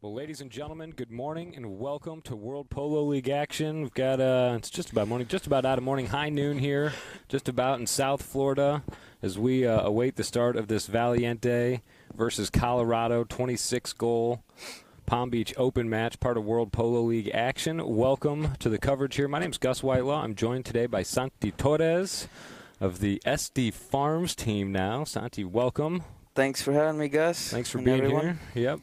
Well, ladies and gentlemen, good morning and welcome to World Polo League action. We've got it's just about out of morning, high noon here, just about in South Florida, as we await the start of this Valiente versus Colorado 26-goal Palm Beach Open match, part of World Polo League action. Welcome to the coverage here. My name's Gus Whitelaw. I'm joined today by Santi Torres of the SD Farms team now. Santi, welcome. Thanks for having me, Gus. Thanks for being here. Yep.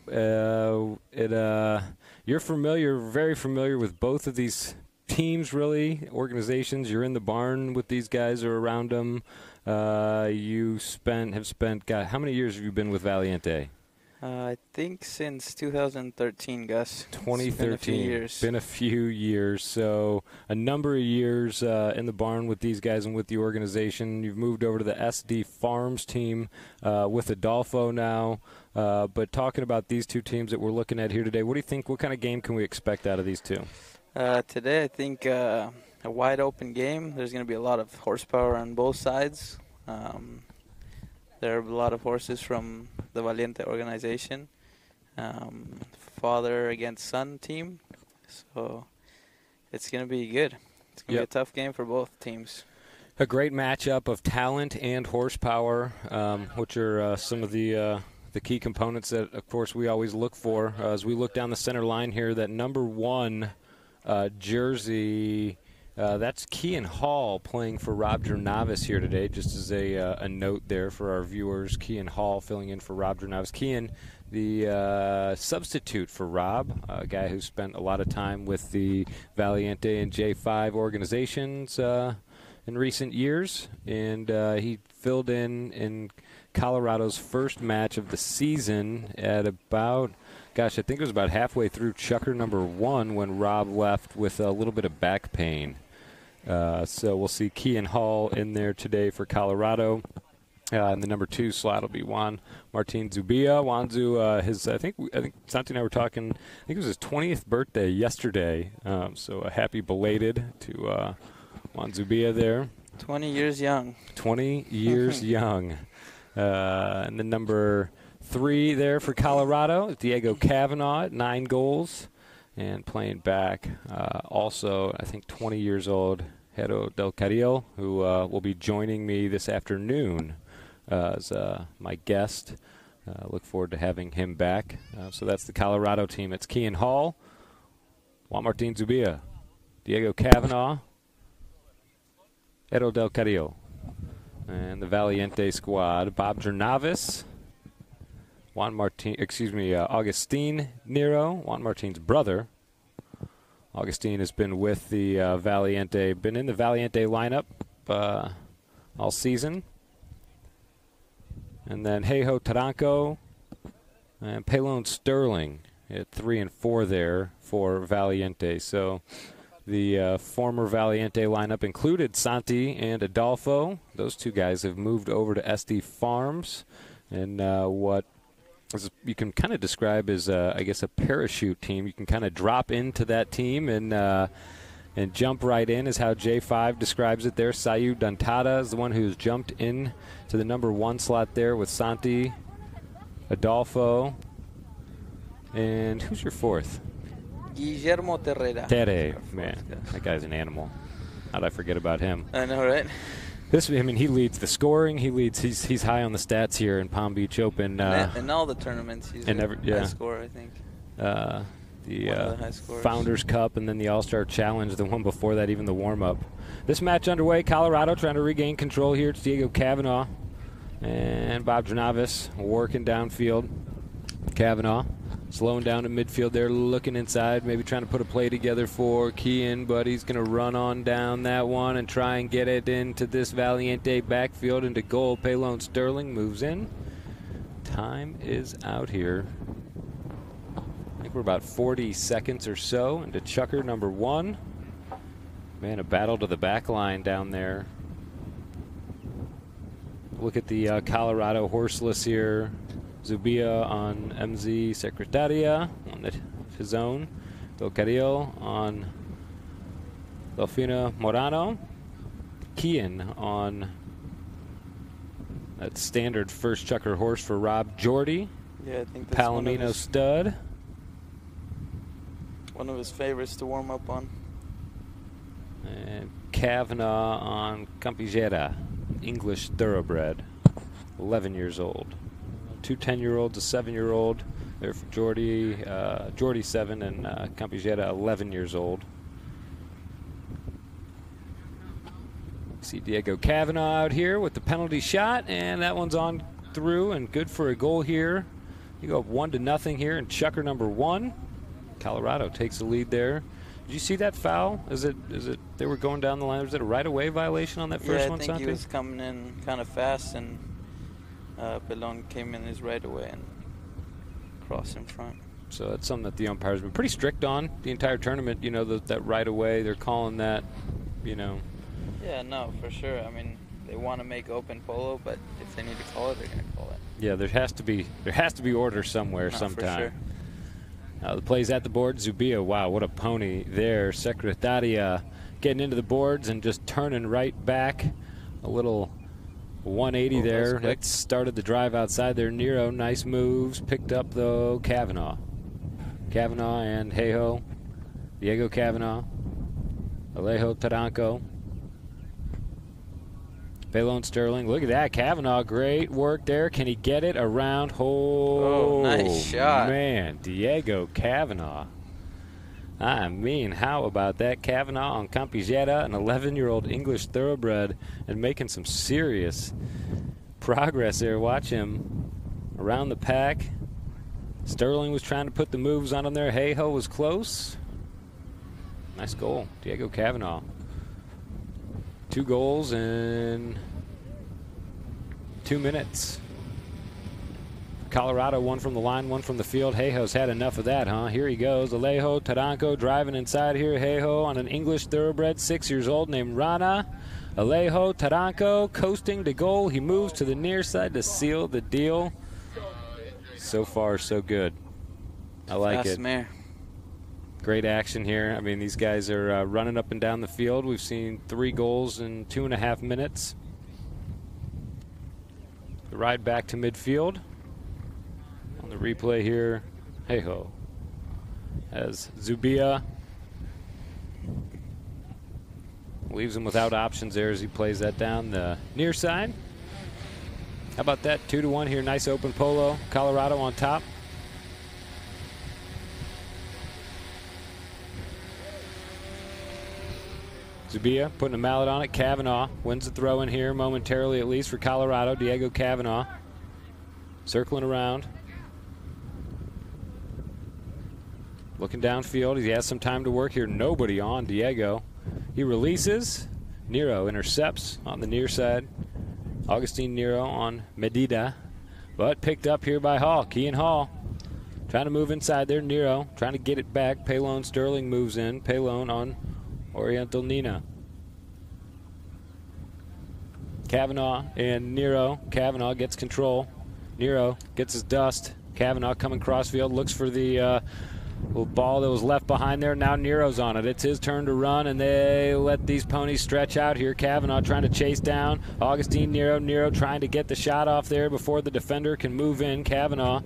You're very familiar with both of these teams, really, organizations. You're in the barn with these guys or around them. How many years have you been with Valiente? I think since 2013, Gus. 2013. Been a few years. So a number of years in the barn with these guys and with the organization. You've moved over to the SD Farms team with Adolfo now. But talking about these two teams that we're looking at here today, what do you think? What kind of game can we expect out of these two? Today, I think a wide open game. There's going to be a lot of horsepower on both sides. There are a lot of horses from the Valiente organization, father against son team. So it's going to be good. It's going to be a tough game for both teams. A great matchup of talent and horsepower, which are some of the key components that, of course, we always look for. As we look down the center line here, that number 1 jersey, that's Kean Hall playing for Rob Jernavis here today, just as a note there for our viewers. Kean Hall filling in for Rob Jernavis. Kean, the substitute for Rob, a guy who spent a lot of time with the Valiente and J5 organizations in recent years, and he filled in Colorado's first match of the season at about, I think it was about halfway through Chukker number 1 when Rob left with a little bit of back pain. So we'll see Kean Hall in there today for Colorado. And the number 2 slot will be Juan Martin Zubia. Juanzu, I think Santi and I were talking, I think it was his 20th birthday yesterday. So a happy belated to Juan Zubia there. 20 years young. 20 years young. And the number 3 there for Colorado, Diego Cavanaugh at 9 goals. And playing back, also, I think 20 years old, Hero Del Carril, who will be joining me this afternoon as my guest. Look forward to having him back. So that's the Colorado team. It's Kean Hall, Juan Martin Zubia, Diego Cavanaugh, Hero Del Carril. And the Valiente squad, Bob Jernavis, Augustine Nero, Juan Martin's brother. Augustine has been with the Valiente, been in the Valiente lineup all season. And then Heijo Taranco and Pelon Sterling at 3 and 4 there for Valiente. So the former Valiente lineup included Santi and Adolfo. Those two guys have moved over to SD Farms. And what you can kind of describe as, I guess, a parachute team. You can kind of drop into that team and jump right in, is how J5 describes it there. Sayu Dantada is the one who's jumped in to the number 1 slot there with Santi, Adolfo, and who's your 4th? Guillermo Terrera. Tere, man, that guy's an animal. How'd I forget about him? I know, right? He leads the scoring. He's high on the stats here in Palm Beach Open. In all the tournaments, he's a high scorer, I think. The Founders Cup and then the All-Star Challenge, the one before that, even the warm-up. This match underway, Colorado trying to regain control here. It's Diego Cavanaugh and Bob Jernavis working downfield. Cavanaugh slowing down in midfield there, looking inside, maybe trying to put a play together for Kean, but he's going to run on down that one and try and get it into this Valiente backfield into goal. Pelon Sterling moves in. Time is out here. I think we're about 40 seconds or so into Chukker number 1. Man, a battle to the back line down there. Look at the Colorado horseless here. Zubia on MZ Secretaria on his own. Del Carril on Delfina Morano. Kean on that standard first Chukker horse for Rob Jordy. Yeah, I think that's Palomino stud. One of his favorites to warm up on. And Kavanaugh on Campigera, English thoroughbred, 11 years old. 2 10-year-olds, a 7-year-old. There for Jordy, Jordy 7 and Campigera 11 years old. See Diego Kavanaugh out here with the penalty shot, and that one's on through and good for a goal here. You go up 1-0 here in Chukker number 1. Colorado takes the lead there. Did you see that foul? Is it they were going down the line? Was it a right-of-way violation on that first one, I think Santi? he was coming in kind of fast, and Pelon came in his right-of-way and crossed in front. So that's something that the umpire's been pretty strict on the entire tournament. You know, that right-of-way, they're calling that, you know. Yeah, no, for sure. I mean, they want to make open polo, but if they need to call it, they're going to call it. Yeah, there has to be order somewhere sometime. For sure. The play's at the board. Zubia, wow, what a pony there. Secretaria getting into the boards and just turning right back. A little 180 there. That started the drive outside there. Nero, nice moves. Picked up, though, Kavanaugh. Kavanaugh and Hejo. Diego Kavanaugh. Alejo Taranco. Pelon Sterling. Look at that. Kavanaugh, great work there. Can he get it around? Oh, nice shot. Man, Diego Kavanaugh. I mean, how about that? Kavanaugh on Campigera, an 11-year-old English thoroughbred, and making some serious progress there. Watch him around the pack. Sterling was trying to put the moves on him there. Hejo was close. Nice goal. Diego Kavanaugh. 2 goals in 2 minutes. Colorado, 1 from the line, 1 from the field. Hejo's had enough of that, huh? Here he goes. Alejo Taranco driving inside here. Hejo on an English thoroughbred, 6 years old, named Rana. Alejo Taranco coasting to goal. He moves to the near side to seal the deal. So far, so good. I like it. Mare. Great action here. I mean, these guys are running up and down the field. We've seen 3 goals in 2.5 minutes. The ride back to midfield. On the replay here, Hejo as Zubia leaves him without options there as he plays that down the near side. How about that? 2-1 here. Nice open polo. Colorado on top. Zubia putting a mallet on it. Kavanaugh wins the throw in here momentarily, at least for Colorado. Diego Kavanaugh circling around. Looking downfield. He has some time to work here. Nobody on Diego. He releases. Nero intercepts on the near side. Augustine Nero on Medida. But picked up here by Hall. Kean Hall trying to move inside there. Nero trying to get it back. Pelon Sterling moves in. Pelon on Oriental Nina. Kavanaugh and Nero. Kavanaugh gets control. Nero gets his dust. Kavanaugh coming crossfield. Looks for the little ball that was left behind there. Now Nero's on it. It's his turn to run, and they let these ponies stretch out here. Kavanaugh trying to chase down Augustine Nero. Nero trying to get the shot off there before the defender can move in. Kavanaugh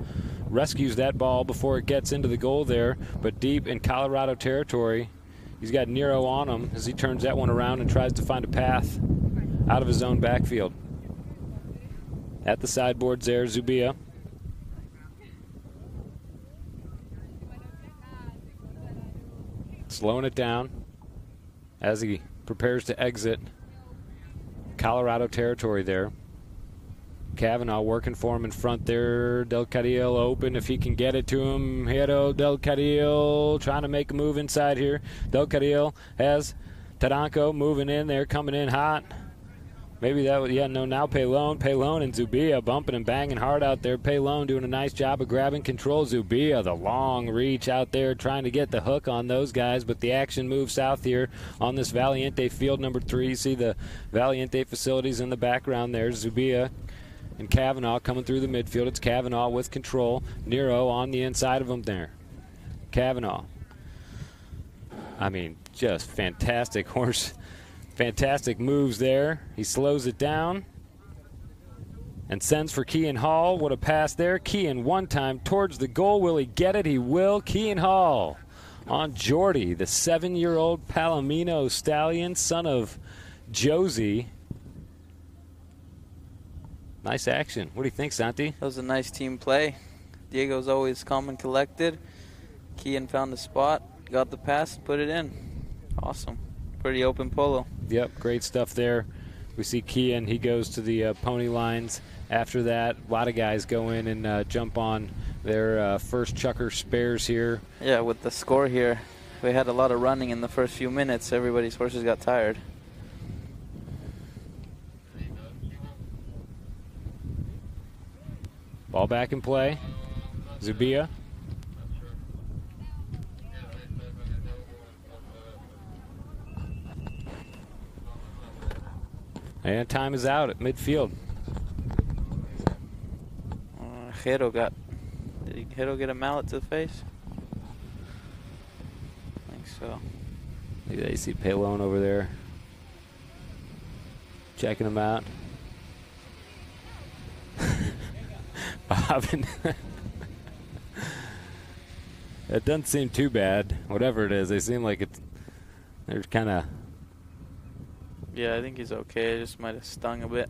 rescues that ball before it gets into the goal there, but deep in Colorado territory. He's got Nero on him as he turns that one around and tries to find a path out of his own backfield. At the sideboards there, Zubia. Slowing it down as he prepares to exit Colorado territory there. Kavanaugh working for him in front there. Del Carril open if he can get it to him. Hero Del Carril trying to make a move inside here. Del Carril has Taranco moving in there, coming in hot. Maybe that was, yeah, no, now Pelon and Zubia bumping and banging hard out there. Pelon doing a nice job of grabbing control. Zubia, the long reach out there, trying to get the hook on those guys, but the action moves south here on this Valiente field number 3. You see the Valiente facilities in the background there. Zubia and Kavanaugh coming through the midfield. It's Kavanaugh with control. Nero on the inside of him there. Kavanaugh. I mean, just fantastic moves there. He slows it down and sends for Kean Hall. What a pass there. Kean one time towards the goal. Will he get it? He will. Kean Hall on Jordy, the 7-year-old Palomino stallion, son of Josie. Nice action. What do you think, Santi? That was a nice team play. Diego's always calm and collected. Kian found the spot, got the pass, put it in. Awesome. Pretty open polo. Yep, great stuff there. We see Kian, he goes to the pony lines. After that, a lot of guys go in and jump on their first Chukker spares here. Yeah, with the score here, we had a lot of running in the first few minutes. Everybody's horses got tired. Ball back in play. Zubia. And time is out at midfield. Jero did Jero get a mallet to the face? I think so. Look at that, you see Pelon over there checking him out. Bobbin. It doesn't seem too bad. Whatever it is, they seem like they're kind of. Yeah, I think he's okay. It just might have stung a bit.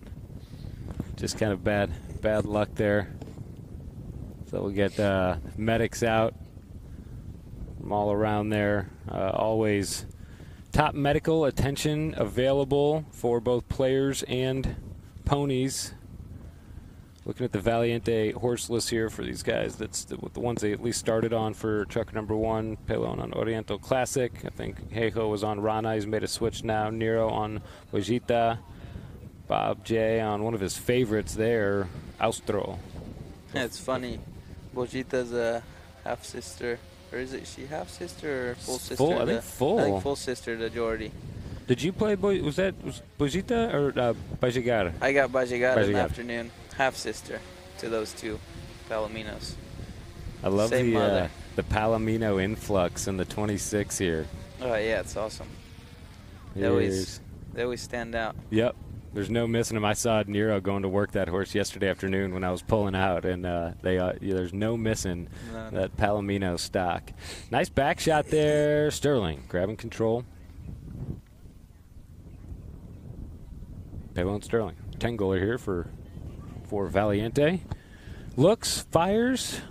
Just kind of bad luck there. So we'll get medics out from all around there. Always top medical attention available for both players and ponies. Looking at the Valiente horse list here for these guys, that's the ones they at least started on for Chukker #1. Pelon on Oriental Classic. I think Heijo was on Rana. He's made a switch now. Nero on Bojita. Bob J on one of his favorites there, Austro. Yeah, it's funny. Bojita's a half-sister. Or is it she half-sister or full sister? I think full. I think full sister to Jordy. Did you play, was Bojita or Bajigar? I got Bajigar in the afternoon. Half-sister to those two Palominos. I love Same mother. The Palomino influx in the 26 here. Oh, yeah, it's awesome. They always stand out. Yep. There's no missing them. I saw Nero going to work that horse yesterday afternoon when I was pulling out, and there's no missing that Palomino stock. Nice back shot there. Sterling grabbing control. Pelon Sterling. 10-goaler here for Valiente. Looks, fires.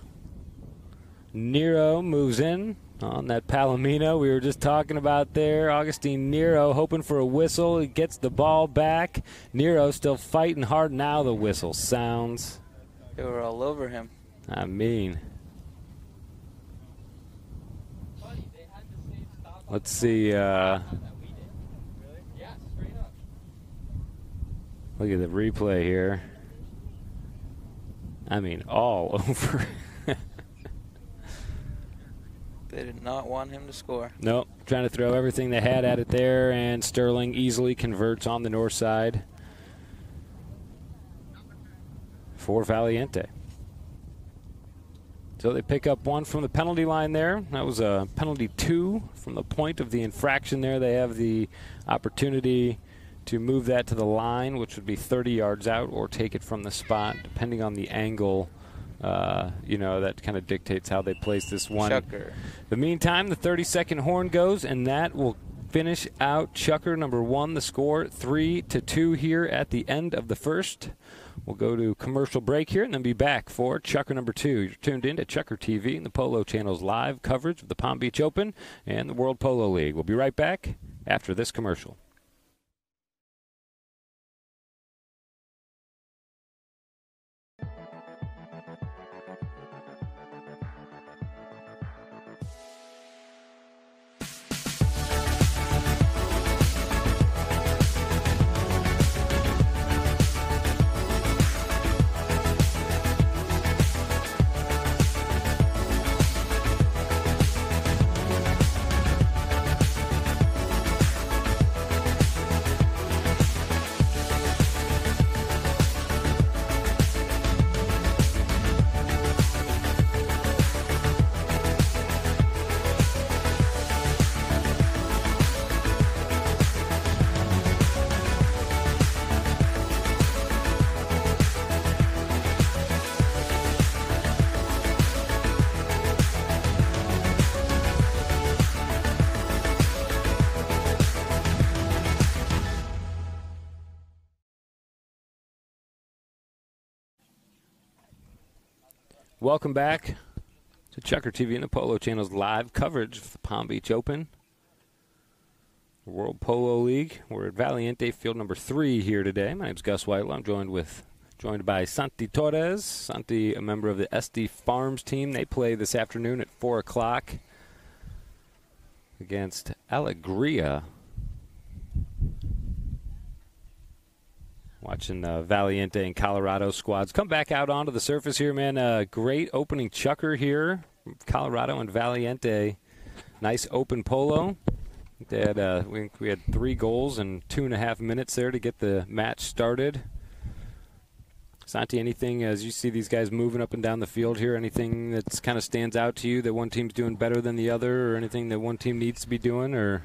Nero moves in on that Palomino we were just talking about there. Augustine Nero hoping for a whistle. He gets the ball back. Nero still fighting hard. Now the whistle sounds. They were all over him. I mean. Let's see. Look at the replay here. I mean, all over. They did not want him to score. Nope. Trying to throw everything they had at it there, and Sterling easily converts on the north side for Valiente. So they pick up one from the penalty line there. That was a penalty 2 from the point of the infraction there. They have the opportunity to move that to the line, which would be 30 yards out, or take it from the spot, depending on the angle. That kind of dictates how they place this one. Chukker. In the meantime, the 30-second horn goes, and that will finish out Chukker #1. The score 3-2 here at the end of the first. We'll go to commercial break here and then be back for Chukker #2. You're tuned in to ChukkerTV and the Polo Channel's live coverage of the Palm Beach Open and the World Polo League. We'll be right back after this commercial. Welcome back to ChukkerTV and the Polo Channel's live coverage of the Palm Beach Open World Polo League. We're at Valiente Field number 3 here today. My name's Gus White. I'm joined by Santi Torres. Santi, a member of the SD Farms team. They play this afternoon at 4 o'clock against Alegria. Watching Valiente and Colorado squads come back out onto the surface here, man. Great opening chukker here. Colorado and Valiente. Nice open polo. They had, we had 3 goals in 2.5 minutes there to get the match started. Santi, anything as you see these guys moving up and down the field here, anything that kind of stands out to you that one team's doing better than the other, or anything that one team needs to be doing, or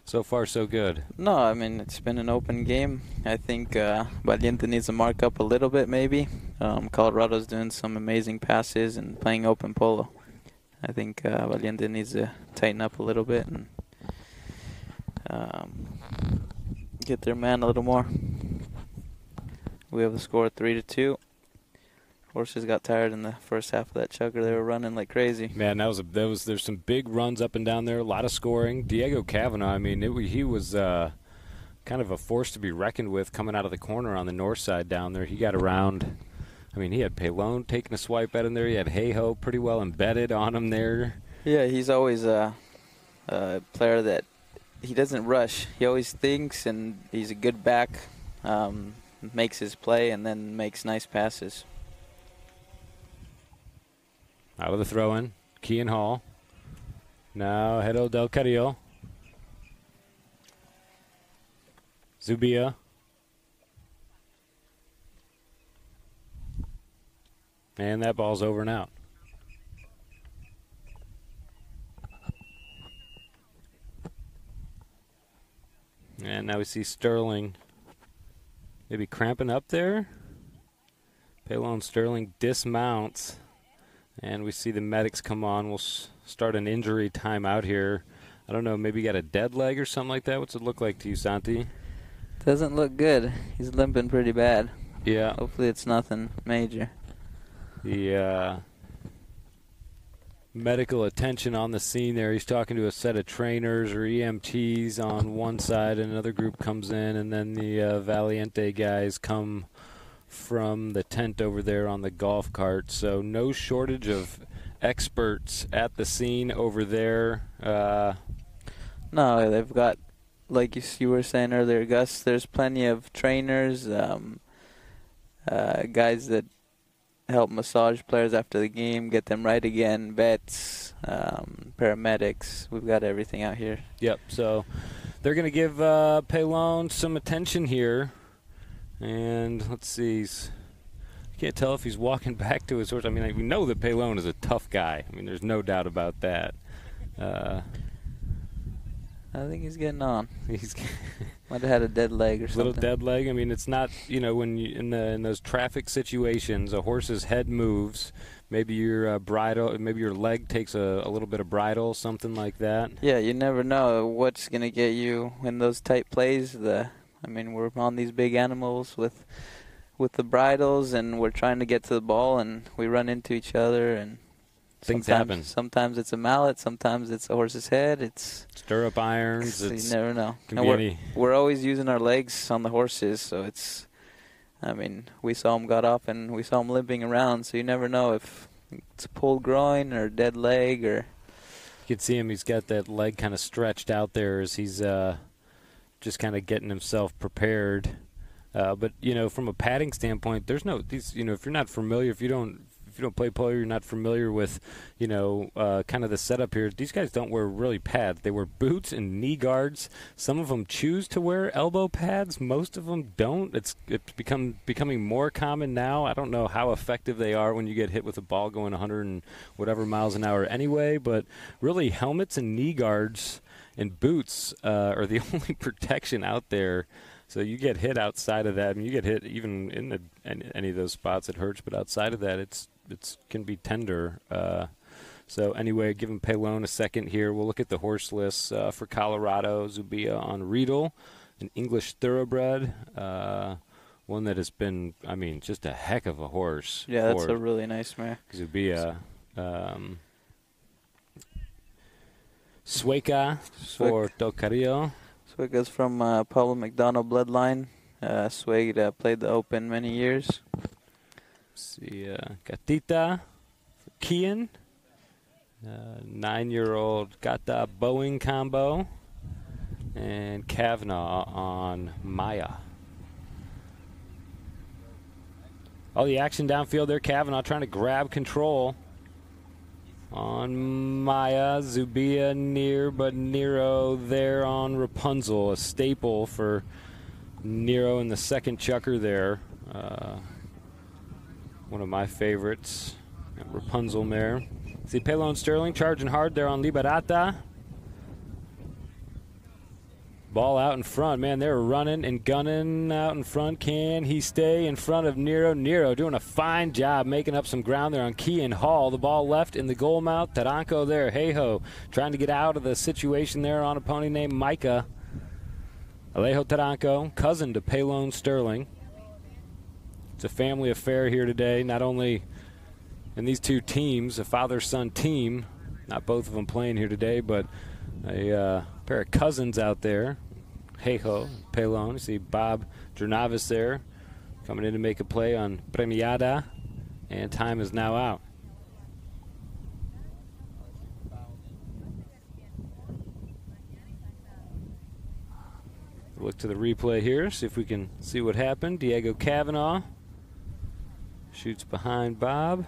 so far so good? No, I mean, it's been an open game. I think Valiente needs to mark up a little bit maybe. Colorado's doing some amazing passes and playing open polo. I think Valiente needs to tighten up a little bit and get their man a little more. We have the score 3-2. Horses got tired in the first half of that chukker. They were running like crazy. Man, there's some big runs up and down there, a lot of scoring. Diego Cavanaugh, I mean, he was kind of a force to be reckoned with coming out of the corner on the north side down there. He got around. I mean, he had Pelon taking a swipe at him there. He had Hey-Ho pretty well embedded on him there. Yeah, he's always a player that he doesn't rush. He always thinks, and he's a good back. Makes his play and then makes nice passes. Out of the throw-in, Kean Hall. Now Hero del Carrillo. Zubia. And that ball's over and out. And now we see Sterling maybe cramping up there. Pelon Sterling dismounts. And we see the medics come on. We'll start an injury timeout here. I don't know, maybe got a dead leg or something like that. What's it look like to you, Santi? Doesn't look good. He's limping pretty bad. Yeah. Hopefully it's nothing major. The medical attention on the scene there. He's talking to a set of trainers or EMTs on one side, and another group comes in, and then the Valiente guys come from the tent over there on the golf cart. So no shortage of experts at the scene over there. No, they've got, like you were saying earlier, Gus, there's plenty of trainers, guys that help massage players after the game, get them right again, vets, paramedics. We've got everything out here. Yep, so they're going to give Pelon some attention here. And let's see, I can't tell if he's walking back to his horse. I mean, we know that Pelon is a tough guy. I mean, there's no doubt about that. I think he's getting on. He's might have had a dead leg or something. Little dead leg. I mean, it's not, when you in those traffic situations, a horse's head moves. Maybe your maybe your leg takes a little bit of bridle, something like that. Yeah, you never know what's gonna get you in those tight plays. I mean, we're on these big animals with the bridles, and we're trying to get to the ball, and we run into each other, and things happen. Sometimes it's a mallet, sometimes it's a horse's head. It's stirrup irons. You never know. And we're always using our legs on the horses, so it's. I mean, we saw him got off, and we saw him limping around, so you never know if it's a pulled groin or dead leg or. You can see him. He's got that leg kind of stretched out there as he's just kind of getting himself prepared. But from a padding standpoint, there's no these. If you're not familiar, if you don't play polo, you're not familiar with kind of the setup here. These guys don't wear really pads. They wear boots and knee guards. Some of them choose to wear elbow pads. Most of them don't. It's becoming more common now. I don't know how effective they are when you get hit with a ball going 100 and whatever miles an hour anyway. But really, helmets and knee guards and boots are the only protection out there. So you get hit outside of that. I mean, you get hit even in any of those spots, it hurts. But outside of that, it can be tender. So anyway, giving Pelon a second here. We'll look at the horse lists for Colorado. Zubia on Riedel, an English thoroughbred. one that has been, I mean, just a heck of a horse. Yeah, that's a really nice mare. Zubia. Sueca for Del Carrillo. Sueca's from Pablo McDonald bloodline. Sueca played the Open many years. See, Gatita for Kian. 9-year-old Gata Boeing combo. And Kavanaugh on Maya. All the action downfield there. Kavanaugh trying to grab control on Maya. Zubia near, but Nero there on Rapunzel. A staple for Nero in the second chukker there. One of my favorites. Rapunzel mare. See Pelo and Sterling charging hard there on Liberata. Ball out in front. Man, they're running and gunning out in front. Can he stay in front of Nero? Nero doing a fine job making up some ground there on Kean Hall. The ball left in the goal mouth. Taranco there. Hey-ho. Trying to get out of the situation there on a pony named Micah. Alejo Taranco, cousin to Pelon Sterling. It's a family affair here today. Not only in these two teams, a father-son team. Not both of them playing here today, but a pair of cousins out there. Hey-ho, Pelon. You see Bob Jernavis there coming in to make a play on Premiada, and time is now out. Look to the replay here, see if we can see what happened. Diego Kavanaugh shoots behind Bob.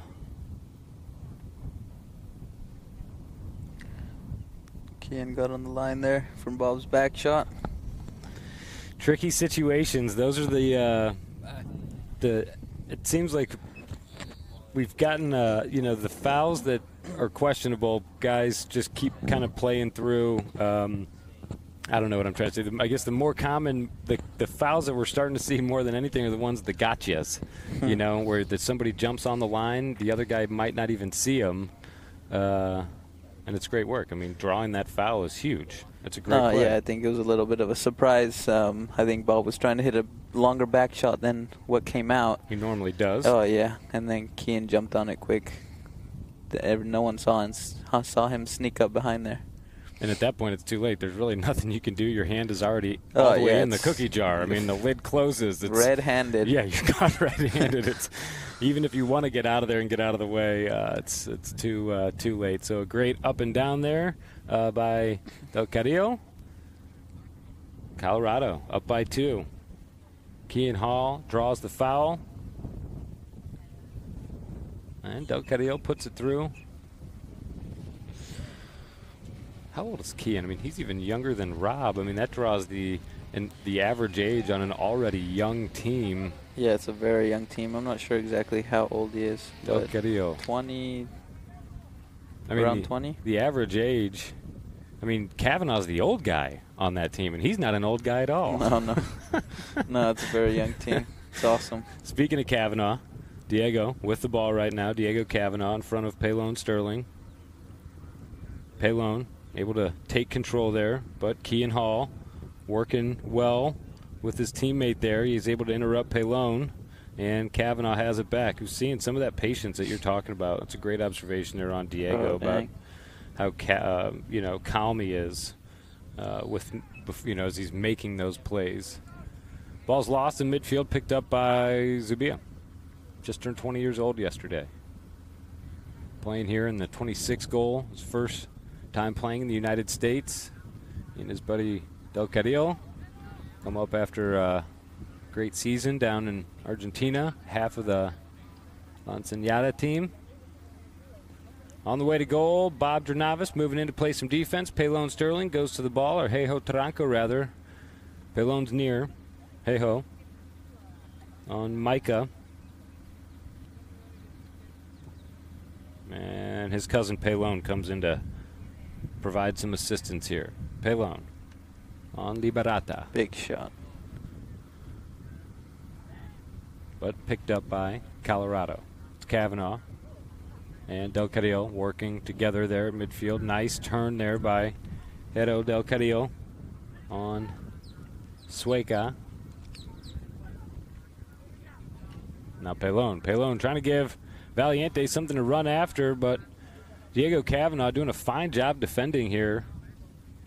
Kian got on the line there from Bob's back shot. Tricky situations. Those are the it seems like we've gotten you know, the fouls that are questionable. Guys just keep kind of playing through. I don't know what I'm trying to say. I guess the more common, the fouls that we're starting to see more than anything are the ones that gotchas. You know, where that somebody jumps on the line, the other guy might not even see him. And it's great work. I mean, drawing that foul is huge. It's a great play. Yeah, I think it was a little bit of a surprise. I think Bob was trying to hit a longer back shot than what came out. He normally does. Oh, yeah. And then Kian jumped on it quick. No one saw him sneak up behind there. And at that point, it's too late. There's really nothing you can do. Your hand is already all the way in the cookie jar. I mean, the lid closes. It's red-handed. Yeah, you're not red-handed. It's even if you want to get out of there and get out of the way, it's too late. So a great up and down there by Del Carrillo. Colorado up by 2. Kean Hall draws the foul. And Del Carrillo puts it through. How old is Kean? I mean, he's even younger than Rob. I mean, that draws the average age on an already young team. Yeah, it's a very young team. I'm not sure exactly how old he is. Del Carrillo. 20. I mean, around 20? The average age. I mean, Kavanaugh's the old guy on that team, and he's not an old guy at all. No. No, it's a very young team. It's awesome. Speaking of Kavanaugh, Diego with the ball right now. Diego Kavanaugh in front of Pelon Sterling. Pelon able to take control there, but Kean Hall working well with his teammate there. He's able to interrupt Pelon, and Kavanaugh has it back. Who's seeing some of that patience that you're talking about. It's a great observation there on Diego about how calm he is with as he's making those plays. Ball's lost in midfield, picked up by Zubia. Just turned 20 years old yesterday. Playing here in the 26 goal, his first time playing in the United States. He and his buddy Del Carrillo come up after a great season down in Argentina, half of the La Enseñada team. On the way to goal, Bob Jernavis moving in to play some defense. Pelon Sterling goes to the ball, or Hey-Ho Taranco rather. Pelon's near. Hey-Ho on Micah. And his cousin Pelon comes in to provide some assistance here. Pelon on Liberata. Big shot. But picked up by Colorado. It's Kavanaugh and Del Carrillo working together there at midfield. Nice turn there by Hero Del Carrillo on Sueca. Now Pelon. Pelon trying to give Valiente something to run after, but Diego Cavanaugh doing a fine job defending here.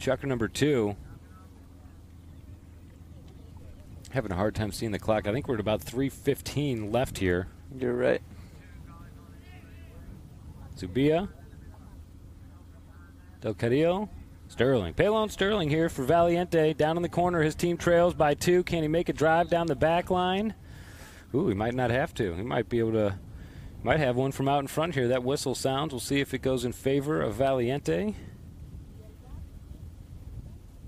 Chukker number 2. Having a hard time seeing the clock. I think we're at about 3:15 left here. You're right. Zubia. Del Carrillo. Sterling. Pelon Sterling here for Valiente. Down in the corner. His team trails by 2. Can he make a drive down the back line? Ooh, he might not have to. He might be able to. Might have one from out in front here. That whistle sounds. We'll see if it goes in favor of Valiente.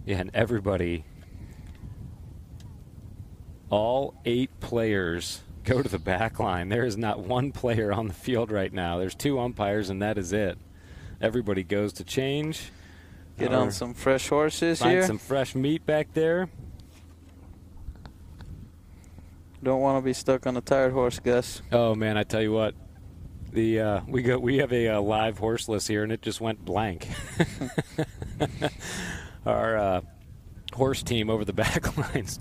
Yeah, and everybody, all 8 players go to the back line. There is not one player on the field right now. There's 2 umpires, and that is it. Everybody goes to change. Get on some fresh horses find here. Some fresh meat back there. Don't want to be stuck on a tired horse, Gus. Oh man, I tell you what, we have a live horse list here, and it just went blank. Our horse team over the back lines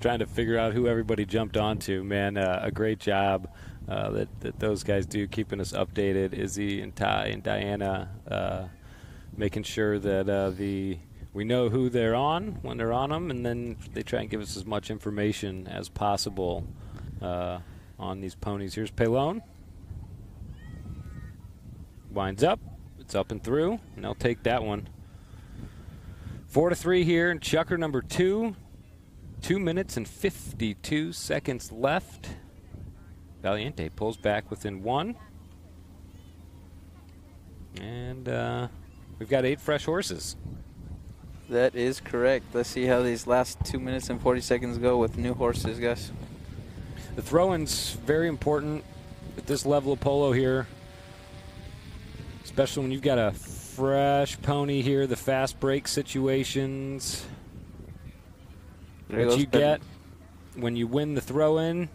trying to figure out who everybody jumped onto. Man, a great job that those guys do, keeping us updated. Izzy and Ty and Diana making sure that we know who they're on when they're on them, and then they try and give us as much information as possible on these ponies. Here's Pelon. Winds up. It's up and through, and they'll take that one. 4-3 here, and Chukker number 2. 2 minutes and 52 seconds left. Valiente pulls back within 1. And we've got 8 fresh horses. That is correct. Let's see how these last 2 minutes and 40 seconds go with new horses, Gus. The throw-in's very important at this level of polo here, especially when you've got a fresh pony here, the fast break situations. What you get when you win the throw-in.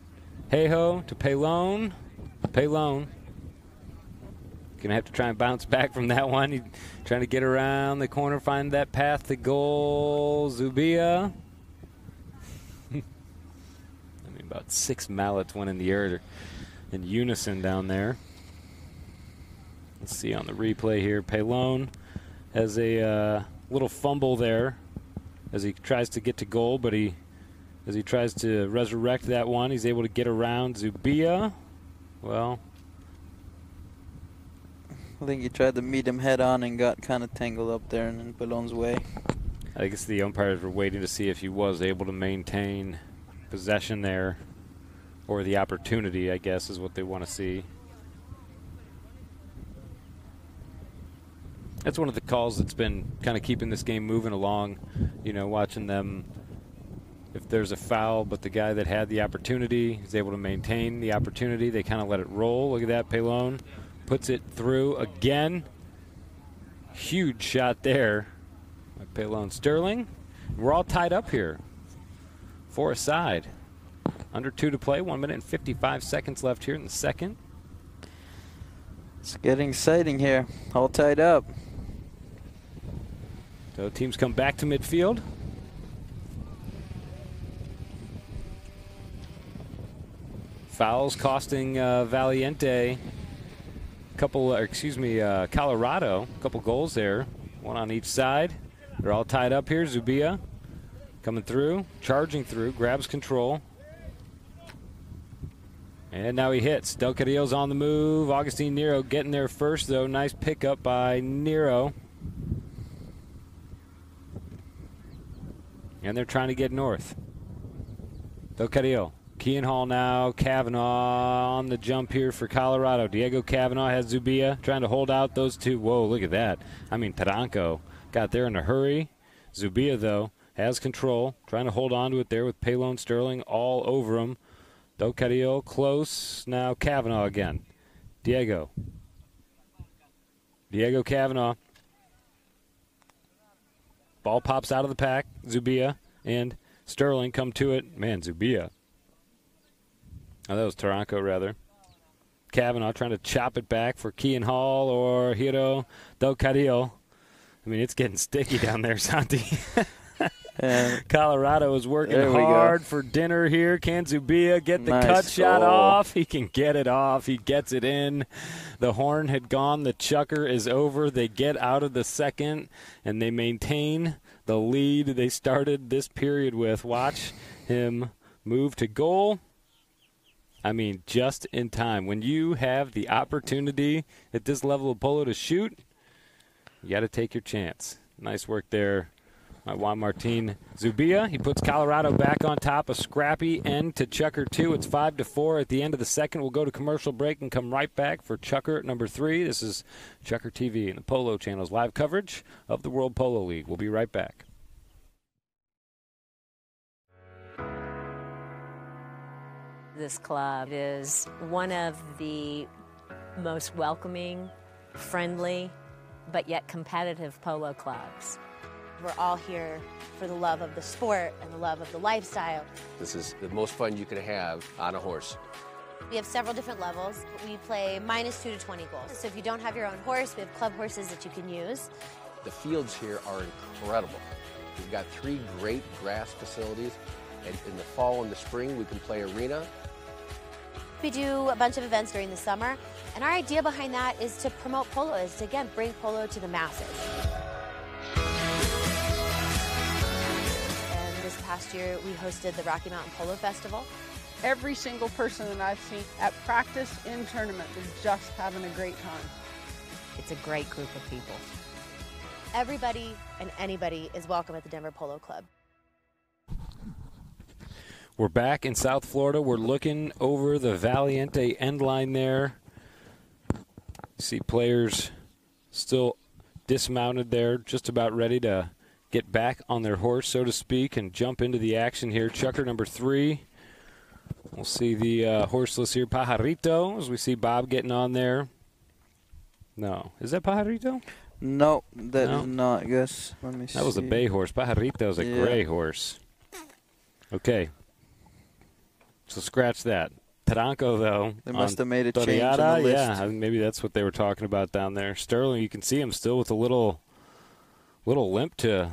Hey-ho to Pelon. Pelon. Going to have to try and bounce back from that one. He's trying to get around the corner, find that path to goal. Zubia. I mean, about 6 mallets went in the air in unison down there. Let's see on the replay here. Pelon has a little fumble there as he tries to get to goal, but as he tries to resurrect that one, he's able to get around Zubia. Well, I think he tried to meet him head on and got kind of tangled up there in Pelon's way. I guess the umpires were waiting to see if he was able to maintain possession there, or the opportunity, I guess, is what they want to see. That's one of the calls that's been kind of keeping this game moving along, you know, watching them. If there's a foul, but the guy that had the opportunity is able to maintain the opportunity, they kind of let it roll. Look at that, Pelon puts it through again. Huge shot there by Pelon Sterling. We're all tied up here. 4 aside. Under 2 to play. 1 minute and 55 seconds left here in the second. It's getting exciting here. All tied up. So teams come back to midfield. Fouls costing Valiente Colorado a couple goals there. 1 on each side. They're all tied up here. Zubia coming through, charging through, grabs control. And now he hits. Del Carrillo's on the move. Augustine Nero getting there first, though. Nice pickup by Nero. And they're trying to get north. Del Carrillo. Kean Hall now. Cavanaugh on the jump here for Colorado. Diego Cavanaugh has Zubia trying to hold out those 2. Whoa, look at that. I mean, Taranco got there in a hurry. Zubia, though, has control. Trying to hold on to it there with Pelon Sterling all over him. Del Carrillo close. Now Cavanaugh again. Diego Cavanaugh. Ball pops out of the pack. Zubia and Sterling come to it. Man, Zubia. Oh, that was Taranco, rather. Cavanaugh trying to chop it back for Kean Hall or Hiro Del Carrillo. I mean, it's getting sticky down there, Santi. Colorado is working hard for dinner here. Can Zubia get the cut shot off? He can get it off. He gets it in. The horn had gone. The chukker is over. They get out of the second, and they maintain the lead they started this period with. Watch him move to goal. I mean, just in time. When you have the opportunity at this level of polo to shoot, you got to take your chance. Nice work there by Juan Martin Zubia. He puts Colorado back on top. A scrappy end to Chukker 2. It's 5-4 at the end of the second. We'll go to commercial break and come right back for Chukker number 3. This is ChukkerTV and the Polo Channel's live coverage of the World Polo League. We'll be right back. This club is one of the most welcoming, friendly, but yet competitive polo clubs. We're all here for the love of the sport and the love of the lifestyle. This is the most fun you can have on a horse. We have several different levels. We play -2 to 20 goals. So if you don't have your own horse, we have club horses that you can use. The fields here are incredible. We've got 3 great grass facilities, and in the fall and the spring we can play arena. We do a bunch of events during the summer, and our idea behind that is to promote polo, is to, again, bring polo to the masses. And this past year, we hosted the Rocky Mountain Polo Festival. Every single person that I've seen at practice, in tournament, is just having a great time. It's a great group of people. Everybody and anybody is welcome at the Denver Polo Club. We're back in South Florida. We're looking over the Valiente end line there. You see players still dismounted there, just about ready to get back on their horse, so to speak, and jump into the action here. Chukker number 3. We'll see the horseless here, Pajarito, as we see Bob getting on there. No. Is that Pajarito? No, that is not, I guess. Let me see. That was a bay horse. Pajarito's a gray horse. Okay. So scratch that. Taranco, though. They must have made a change on the list. Yeah, maybe that's what they were talking about down there. Sterling, you can see him still with a little limp to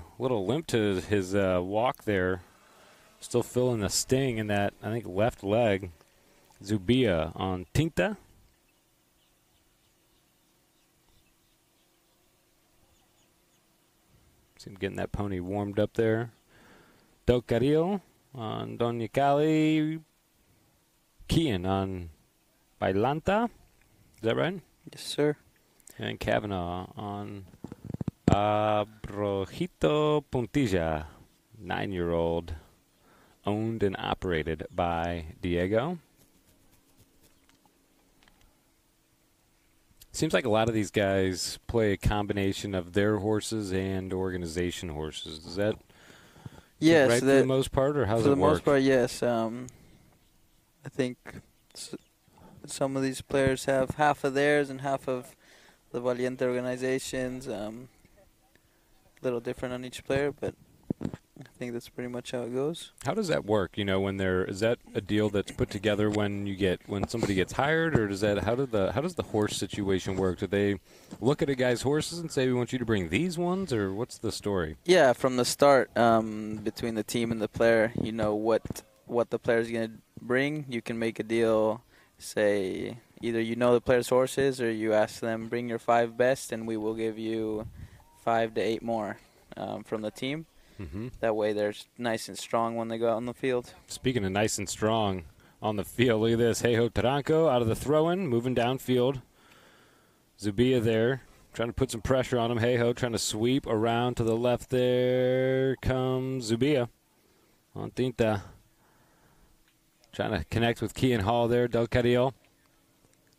his walk there. Still feeling a sting in that, I think, left leg. Zubia on Tinta. See him getting that pony warmed up there. Del Carrillo on Doña Cali. Kean on Bailanta. Is that right? Yes, sir. And Kavanaugh on Abrojito Puntilla, 9-year-old, owned and operated by Diego. Seems like a lot of these guys play a combination of their horses and organization horses. Does that yes, right for the most part, or how does it work? For the most part, yes. I think some of these players have half of theirs and half of the Valiente organizations. A little different on each player, but I think that's pretty much how it goes. How does that work? You know, when is that a deal that's put together when somebody gets hired, or how does the horse situation work? Do they look at a guy's horses and say, we want you to bring these ones, or what's the story? Yeah, from the start, between the team and the player, you know what the player's going to bring. You can make a deal, say either you know the player's horses, or you ask them, bring your 5 best, and we will give you 5 to 8 more from the team. Mm-hmm. That way they're nice and strong when they go out on the field. Speaking of nice and strong on the field, look at this. Heijo Taranco out of the throw-in, moving downfield. Zubia there, trying to put some pressure on him. Heijo trying to sweep around to the left. There comes Zubia on Tinta. Trying to connect with Kean Hall there. Del Carrillo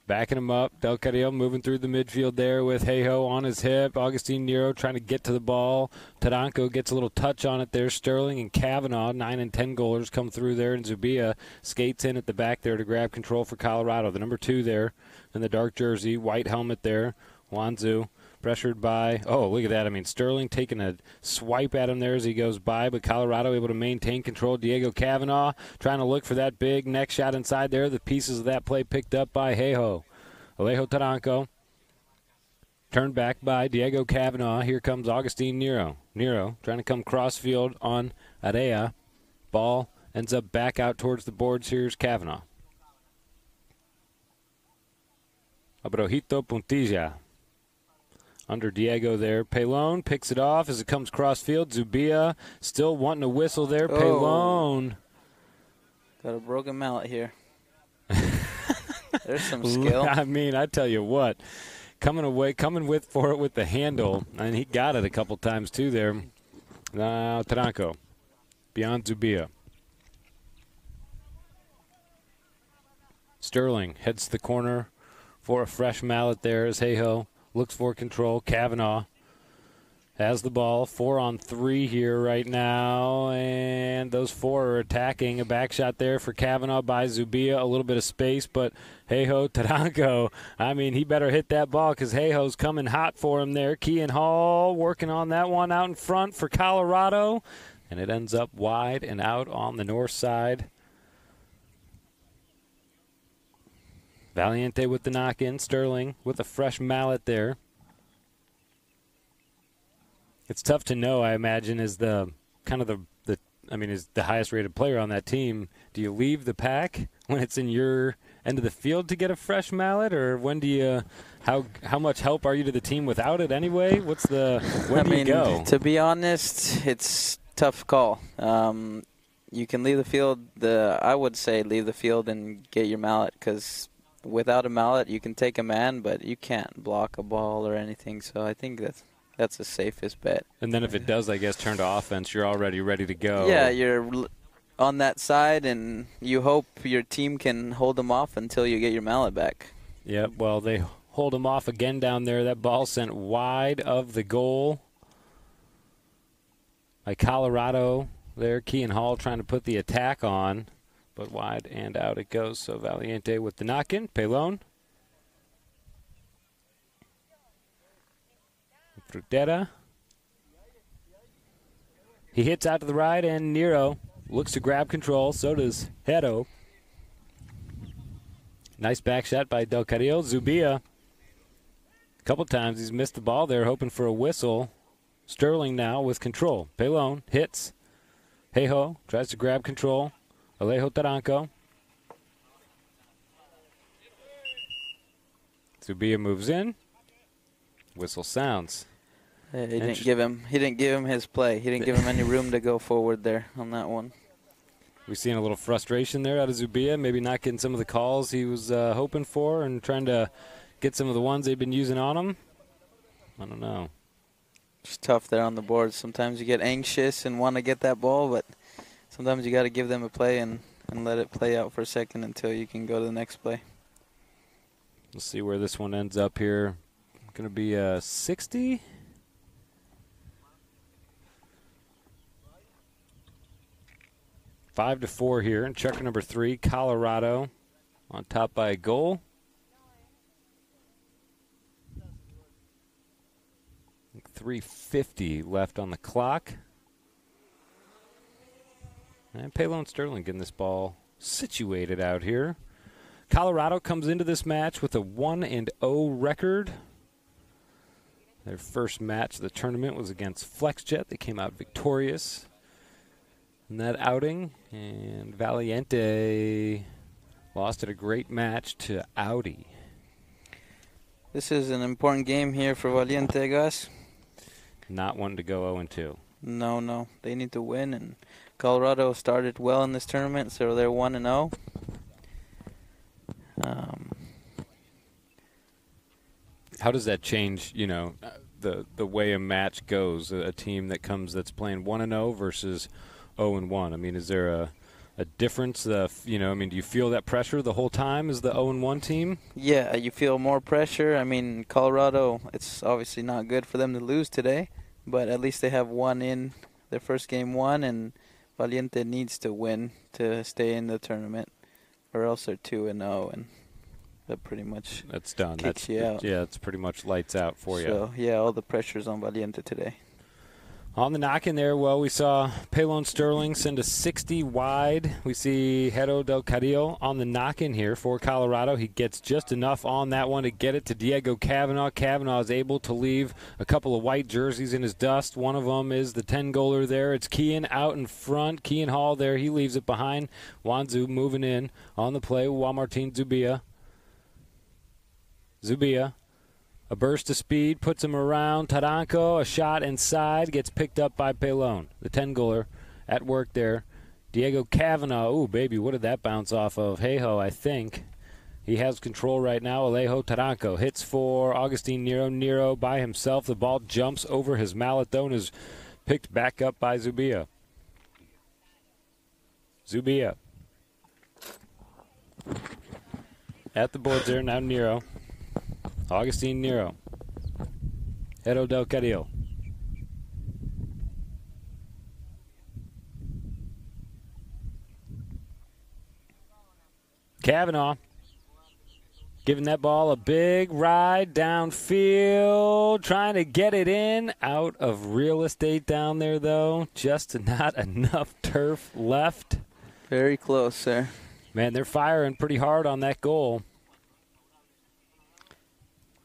backing him up. Del Carrillo moving through the midfield there with Heijo on his hip. Augustine Nero trying to get to the ball. Taranco gets a little touch on it there. Sterling and Kavanaugh, 9 and 10 goalers, come through there. And Zubia skates in at the back there to grab control for Colorado. The number 2 there in the dark jersey. White helmet there. Wanzu. Pressured by, look at that. I mean, Sterling taking a swipe at him there as he goes by, but Colorado able to maintain control. Diego Kavanaugh trying to look for that big neck shot inside there. The pieces of that play picked up by Heijo. Alejo Taranco. Turned back by Diego Kavanaugh. Here comes Augustine Nero. Nero trying to come crossfield on Area. Ball ends up back out towards the boards. Here's Kavanaugh. Abrojito Puntilla. Under Diego there. Pelon picks it off as it comes crossfield. Zubia still wanting a whistle there. Oh. Pelon. Got a broken mallet here. There's some skill. I mean, I tell you what. Coming for it with the handle. And he got it a couple times too there. Now Taranco. Beyond Zubia. Sterling heads to the corner for a fresh mallet there as Hayhoe looks for control. Kavanaugh has the ball. 4-on-3 here right now. And those 4 are attacking. A back shot there for Kavanaugh by Zubia. A little bit of space, but Hayhoe, Taranco, I mean, he better hit that ball because Hayhoe's coming hot for him there. Kean Hall working on that one out in front for Colorado. And it ends up wide and out on the north side. Valiente with the knock-in. Sterling with a fresh mallet there. It's tough to know, I imagine, is the highest rated player on that team. Do you leave the pack when it's in your end of the field to get a fresh mallet, or when do you? How much help are you to the team without it anyway? When do you go? To be honest, it's a tough call. You can leave the field. I would say leave the field and get your mallet, because without a mallet you can take a man, but you can't block a ball or anything. So I think that's the safest bet. And then if it does, I guess, turn to offense, you're already ready to go. Yeah, you're on that side, and you hope your team can hold them off until you get your mallet back. Yeah, well, they hold them off again down there. That ball sent wide of the goal by Colorado there. Kean Hall trying to put the attack on, but wide and out it goes. So Valiente with the knock-in. Pelon. Frutera. He hits out to the right, and Nero looks to grab control. So does Hero. Nice back shot by Del Carril. Zubia. A couple times he's missed the ball there, hoping for a whistle. Sterling now with control. Pelon hits. Hayhoe tries to grab control. Alejo Taranco. Zubia moves in. Whistle sounds. He didn't give him his play. He didn't give him any room to go forward there on that one. We've seen a little frustration there out of Zubia, maybe not getting some of the calls he was hoping for and trying to get some of the ones they've been using on him. I don't know. It's tough there on the board. Sometimes you get anxious and want to get that ball, but sometimes you got to give them a play and let it play out for a second until you can go to the next play. Let's see where this one ends up here. Going to be a 60. Five to 4 here in checker number 3. Colorado on top by a goal. .350 left on the clock. And Pelon Sterling getting this ball situated out here. Colorado comes into this match with a 1-0 record. Their first match of the tournament was against FlexJet. They came out victorious in that outing. And Valiente lost at a great match to Audi. This is an important game here for Valiente, guys. Not one to go 0-2. No. They need to win. And Colorado started well in this tournament, so they're 1-0. How does that change, the way a match goes? A team that's playing 1-0 versus 0-1. I mean, is there a difference? Do you feel that pressure the whole time as the 0-1 team? Yeah, you feel more pressure. I mean, Colorado, it's obviously not good for them to lose today, but at least they have one in their first game won, and Valiente needs to win to stay in the tournament, or else they're 2-0, and that pretty much that's done. Kicks you out. Yeah, it's pretty much lights out for you. So, yeah, all the pressure's on Valiente today. On the knock-in there, well, we saw Polo and Sterling send a 60 wide. We see Hero del Carrillo on the knock-in here for Colorado. He gets just enough on that one to get it to Diego Cavanaugh. Cavanaugh is able to leave a couple of white jerseys in his dust. One of them is the 10-goaler there. It's Kean out in front. Kean Hall there. He leaves it behind. Wanzhou moving in on the play. Juan Martin Zubia. Zubia. A burst of speed, puts him around. Taranco, a shot inside, gets picked up by Pelon. The 10-goaler at work there. Diego Cavanaugh, ooh, baby, what did that bounce off of? Heijo, I think. He has control right now. Alejo Taranco hits for Agustin Nero. Nero by himself. The ball jumps over his mallet, though, and is picked back up by Zubia. Zubia. At the boards there, now Nero. Agustin Nero. Hero del Carrillo. Cavanaugh giving that ball a big ride downfield, trying to get it in. Out of real estate down there, though. Just not enough turf left. Very close, sir. Man, they're firing pretty hard on that goal.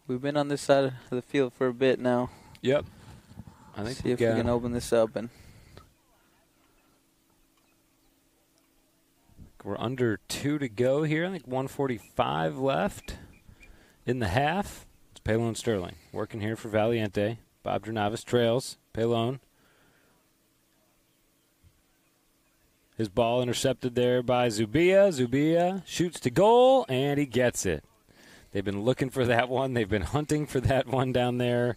We've been on this side of the field for a bit now. Yep. I think see if we can open this up. And we're under 2 to go here. I think 1:45 left in the half. It's Pelon Sterling working here for Valiente. Bob Dranavis trails. Pelon. His ball intercepted there by Zubia. Zubia shoots to goal, and he gets it. They've been looking for that one. They've been hunting for that one down there.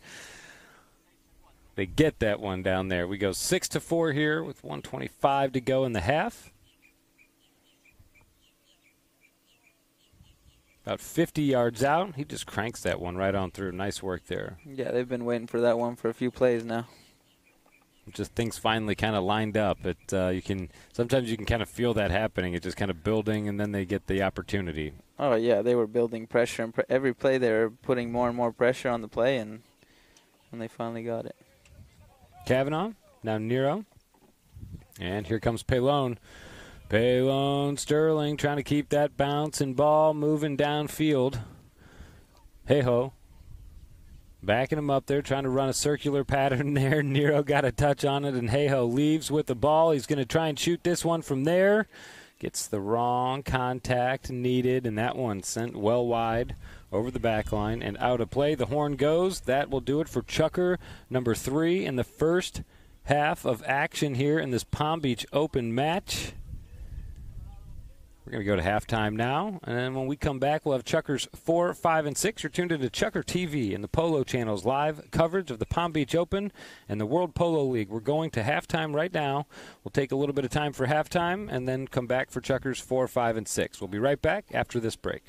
They get that one down there. We go 6-4 here with 1:25 to go in the half. About 50 yards out. He just cranks that one right on through. Nice work there. Yeah, they've been waiting for that one for a few plays now. Just things finally kind of lined up. Sometimes you can kind of feel that happening. It's just kind of building, and then they get the opportunity. Oh, yeah, they were building pressure. And every play they were putting more and more pressure on the play, and they finally got it. Cavanaugh, now Nero. And here comes Pelon. Pelon Sterling trying to keep that bouncing ball moving downfield. Heijo. Backing him up there, trying to run a circular pattern there. Nero got a touch on it, and Heijo leaves with the ball. He's going to try and shoot this one from there. Gets the wrong contact needed, and that one sent well wide over the back line and out of play. The horn goes. That will do it for Chukker, number 3 in the first half of action here in this Palm Beach Open match. We're going to go to halftime now, and then when we come back, we'll have Chukkers 4, 5, and 6. You're tuned into ChukkerTV and the Polo Channel's live coverage of the Palm Beach Open and the World Polo League. We're going to halftime right now. We'll take a little bit of time for halftime and then come back for Chukkers 4, 5, and 6. We'll be right back after this break.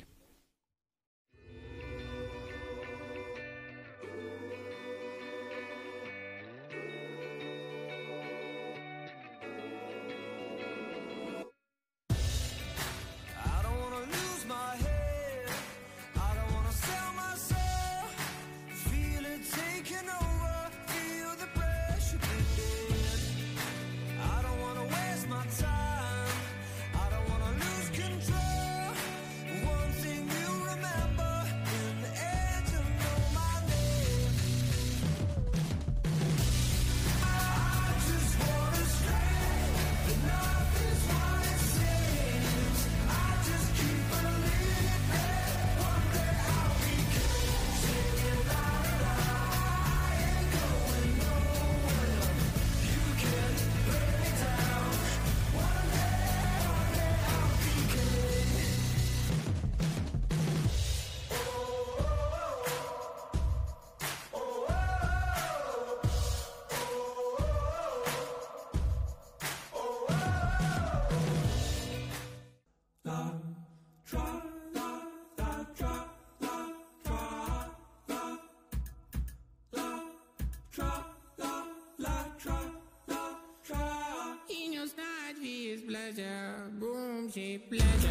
pleasure, boom, she pleasure.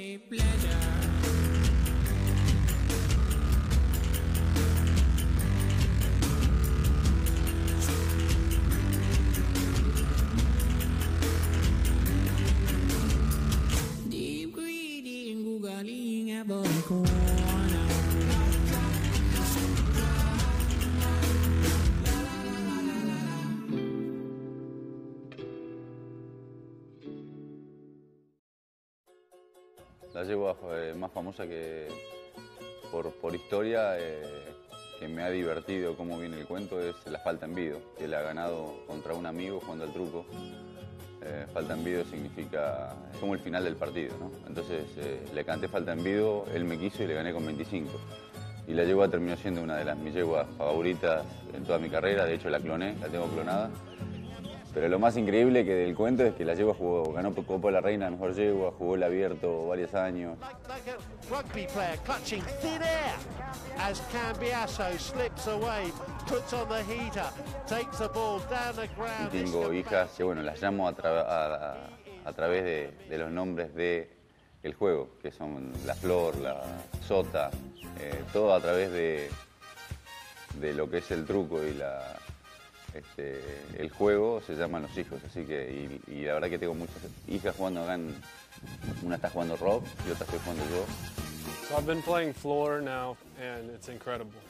cheap pleasure. Deep greedy, googling every corner. La yegua más famosa que por historia, que me ha divertido cómo viene el cuento, es la falta en vido, que le ha ganado contra un amigo jugando al truco. Falta en vido significa como el final del partido, ¿no? Entonces le canté falta en vido, él me quiso y le gané con 25. Y la yegua terminó siendo una de mis yeguas favoritas en toda mi carrera, de hecho la cloné, la tengo clonada. Pero lo más increíble que del cuento es que la yegua ganó Copa de la Reina, la mejor yegua, jugó el abierto varios años. Like a rugby player clutching thin air as Cambiasso slips away, puts on the heater, takes the ball down the ground. Y tengo hijas que, bueno, las llamo a través de los nombres del juego, que son la Flor, la Sota, todo a través de lo que es el truco y el juego se llaman los hijos, así que y la verdad que tengo muchas hijas jugando acá, una está jugando Rob y otra estoy jugando yo. So I've been playing floor now and it's incredible.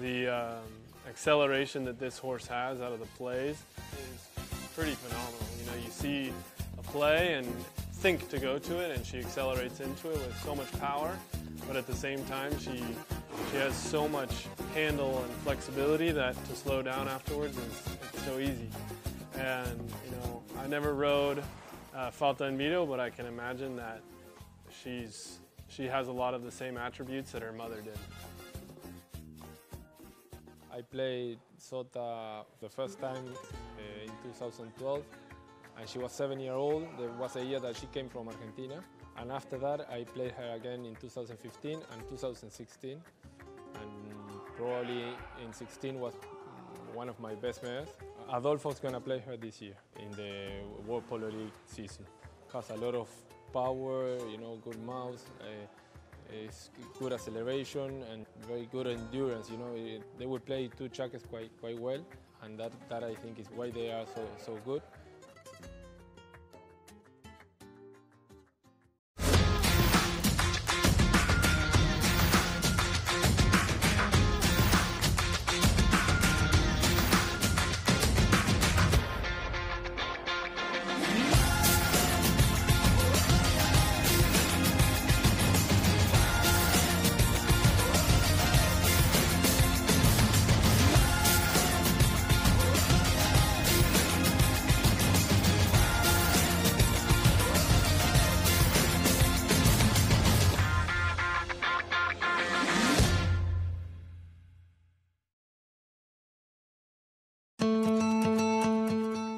The acceleration that this horse has out of the plays is pretty phenomenal. You know, you see a play and think to go to it and she accelerates into it with so much power, but at the same time she has so much handle and flexibility that to slow down afterwards it's so easy. And you know, I never rode Falta en Vido, but I can imagine that she has a lot of the same attributes that her mother did. I played Sota the first time in 2012, and she was 7 years old. There was a year that she came from Argentina, and after that I played her again in 2015 and 2016. And probably in 16 was one of my best mares. Adolfo's gonna play her this year in the World Polo League season. Has a lot of power, you know, good mouth, is good acceleration and very good endurance. You know, they will play two chukkers quite well, and that I think is why they are so good.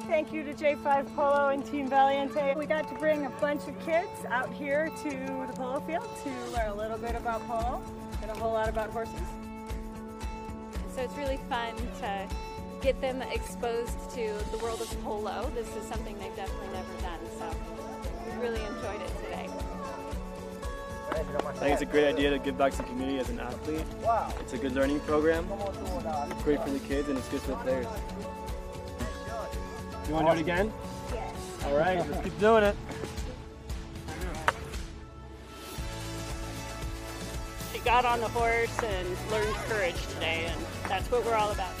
Thank you to J5 Polo and Team Valiente. We got to bring a bunch of kids out here to the polo field to learn a little bit about polo and a whole lot about horses. So it's really fun to get them exposed to the world of polo. This is something they've definitely never done, so we really enjoyed it today. I think it's a great idea to give back to the community as an athlete. It's a good learning program. It's great for the kids and it's good for the players. You want to do it again? Yes. All right, let's keep doing it. She got on the horse and learned courage today, and that's what we're all about.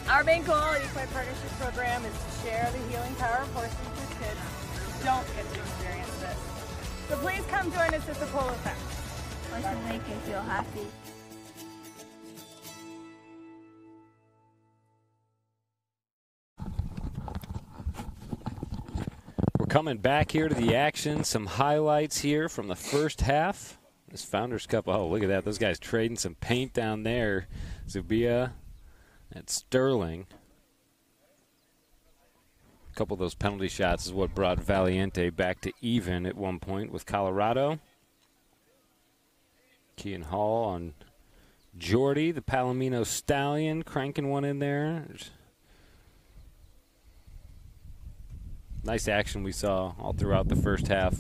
Our main goal of the Equine Partnership Program is to share the healing power of horses with kids who don't get to experience this. So please come join us at the Polo Fest. Horses make you feel happy. Coming back here to the action, some highlights here from the first half. This Founders Cup, oh, look at that. Those guys trading some paint down there. Zubia and Sterling. A couple of those penalty shots is what brought Valiente back to even at one point with Colorado. Kean Hall on Jordy, the Palomino Stallion, cranking one in there. Nice action we saw all throughout the first half.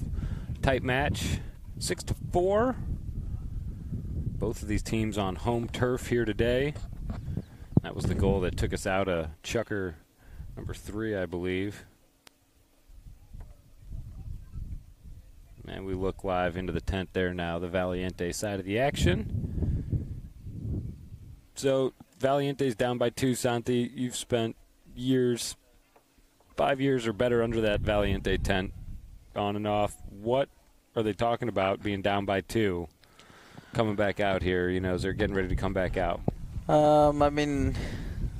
tight match, 6-4. Both of these teams on home turf here today. That was the goal that took us out of Chukker number 3, I believe. And we look live into the tent there now, the Valiente side of the action. So Valiente's down by 2, Santi. You've spent years, 5 years or better under that Valiente tent, on and off. What are they talking about being down by 2, coming back out here, as they're getting ready to come back out? I mean,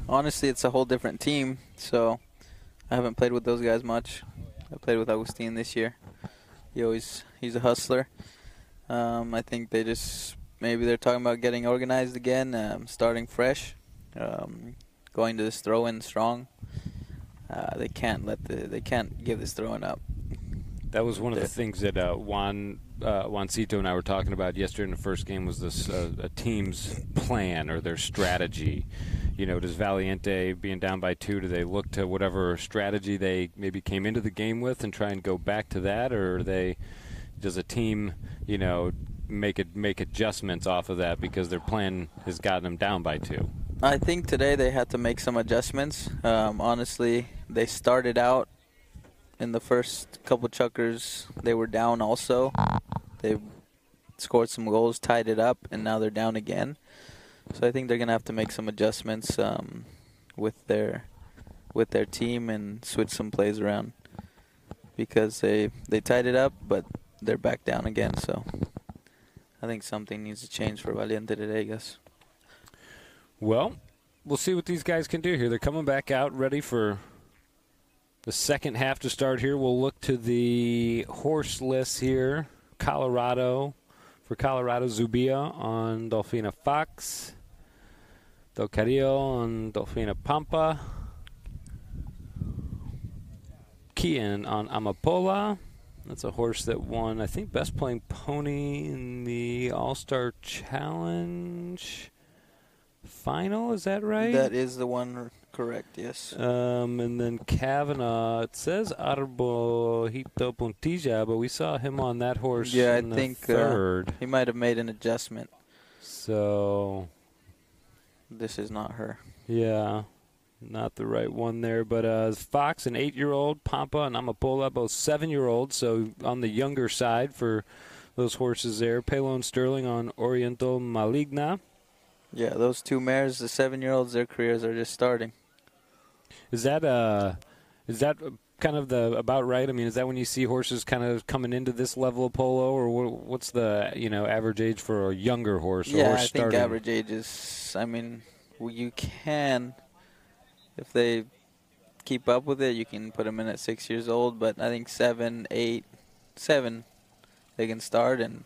honestly, it's a whole different team, so I haven't played with those guys much. I played with Agustin this year. He's a hustler. I think maybe they're talking about getting organized again, starting fresh, going to this throw-in strong. They can't give this throw-in up. That was one of the things that Juancito and I were talking about yesterday in the first game, was this a team's plan or their strategy. Does Valiente, being down by 2, do they look to whatever strategy they maybe came into the game with and try and go back to that, or does a team, make adjustments off of that because their plan has gotten them down by 2? I think today they had to make some adjustments. Honestly, they started out in the first couple chukkers, they were down also. They scored some goals, tied it up, and now they're down again. So I think they're going to have to make some adjustments with their team and switch some plays around, because they tied it up, but they're back down again. So I think something needs to change for Valiente today, I guess. Well, we'll see what these guys can do here. They're coming back out ready for the second half to start here. We'll look to the horse list here. Colorado. For Colorado, Zubia on Delfina Fox. Del Carrillo on Delfina Pampa. Kian on Amapola. That's a horse that won, I think, Best Playing Pony in the All-Star Challenge final. Is that right? That is the one, correct, yes. And then Kavanaugh, it says Arbolito Puntilla, but we saw him on that horse in the third. He might have made an adjustment. So this is not her. Yeah, not the right one there. But Fox, an 8-year-old, Pampa and Amapola, both 7-year-olds, so on the younger side for those horses there. Polo and Sterling on Oriental Maligna. Yeah, those 2 mares, the 7-year-olds, their careers are just starting. Is that kind of the about right? I mean, is that when you see horses kind of coming into this level of polo, or what's the average age for a younger horse? Yeah, I think average age is. I mean, you can, if they keep up with it, you can put them in at 6 years old. But I think 7, 8, 7, they can start, and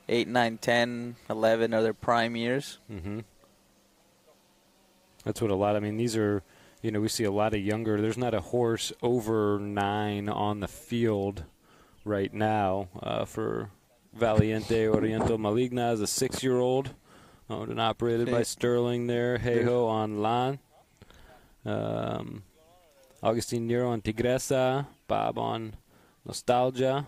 8, 9, 10, 11 are their prime years. Mm-hmm. That's what a lot. I mean, these are. We see a lot of younger. There's not a horse over 9 on the field right now for Valiente. Oriental Maligna is a 6-year-old, owned and operated by Sterling there. Heiho on Lan. Agustin Nero on Tigresa. Bob on Nostalgia.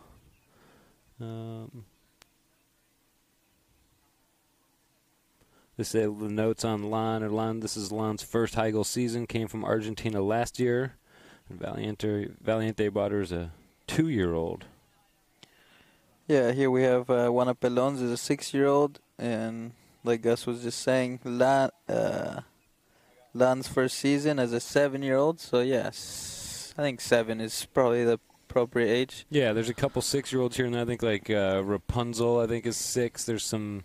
They say the notes on Lan. This is Lan's first high-goal season. Came from Argentina last year. And Valiente bought her as a 2-year-old. Yeah, here we have Juana Pelons is a 6-year-old. And like Gus was just saying, Lan's first season as a 7-year-old. So, yes, I think 7 is probably the appropriate age. Yeah, there's a couple 6-year-olds here. And I think like Rapunzel, I think, is 6. There's some...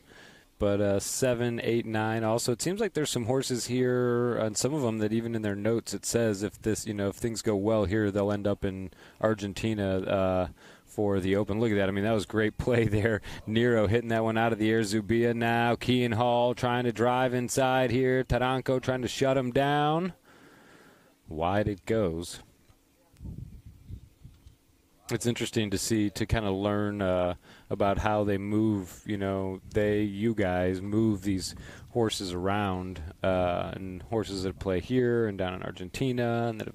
But 7, 8, 9. Also, it seems like there's some horses here, and some of them that even in their notes it says if things go well here, they'll end up in Argentina for the Open. Look at that. I mean, that was great play there. Nero hitting that one out of the air. Zubia now. Kean Hall trying to drive inside here. Taranco trying to shut him down. Wide it goes. It's interesting to kind of learn about how they move. You guys move these horses around, and horses that play here and down in Argentina, and that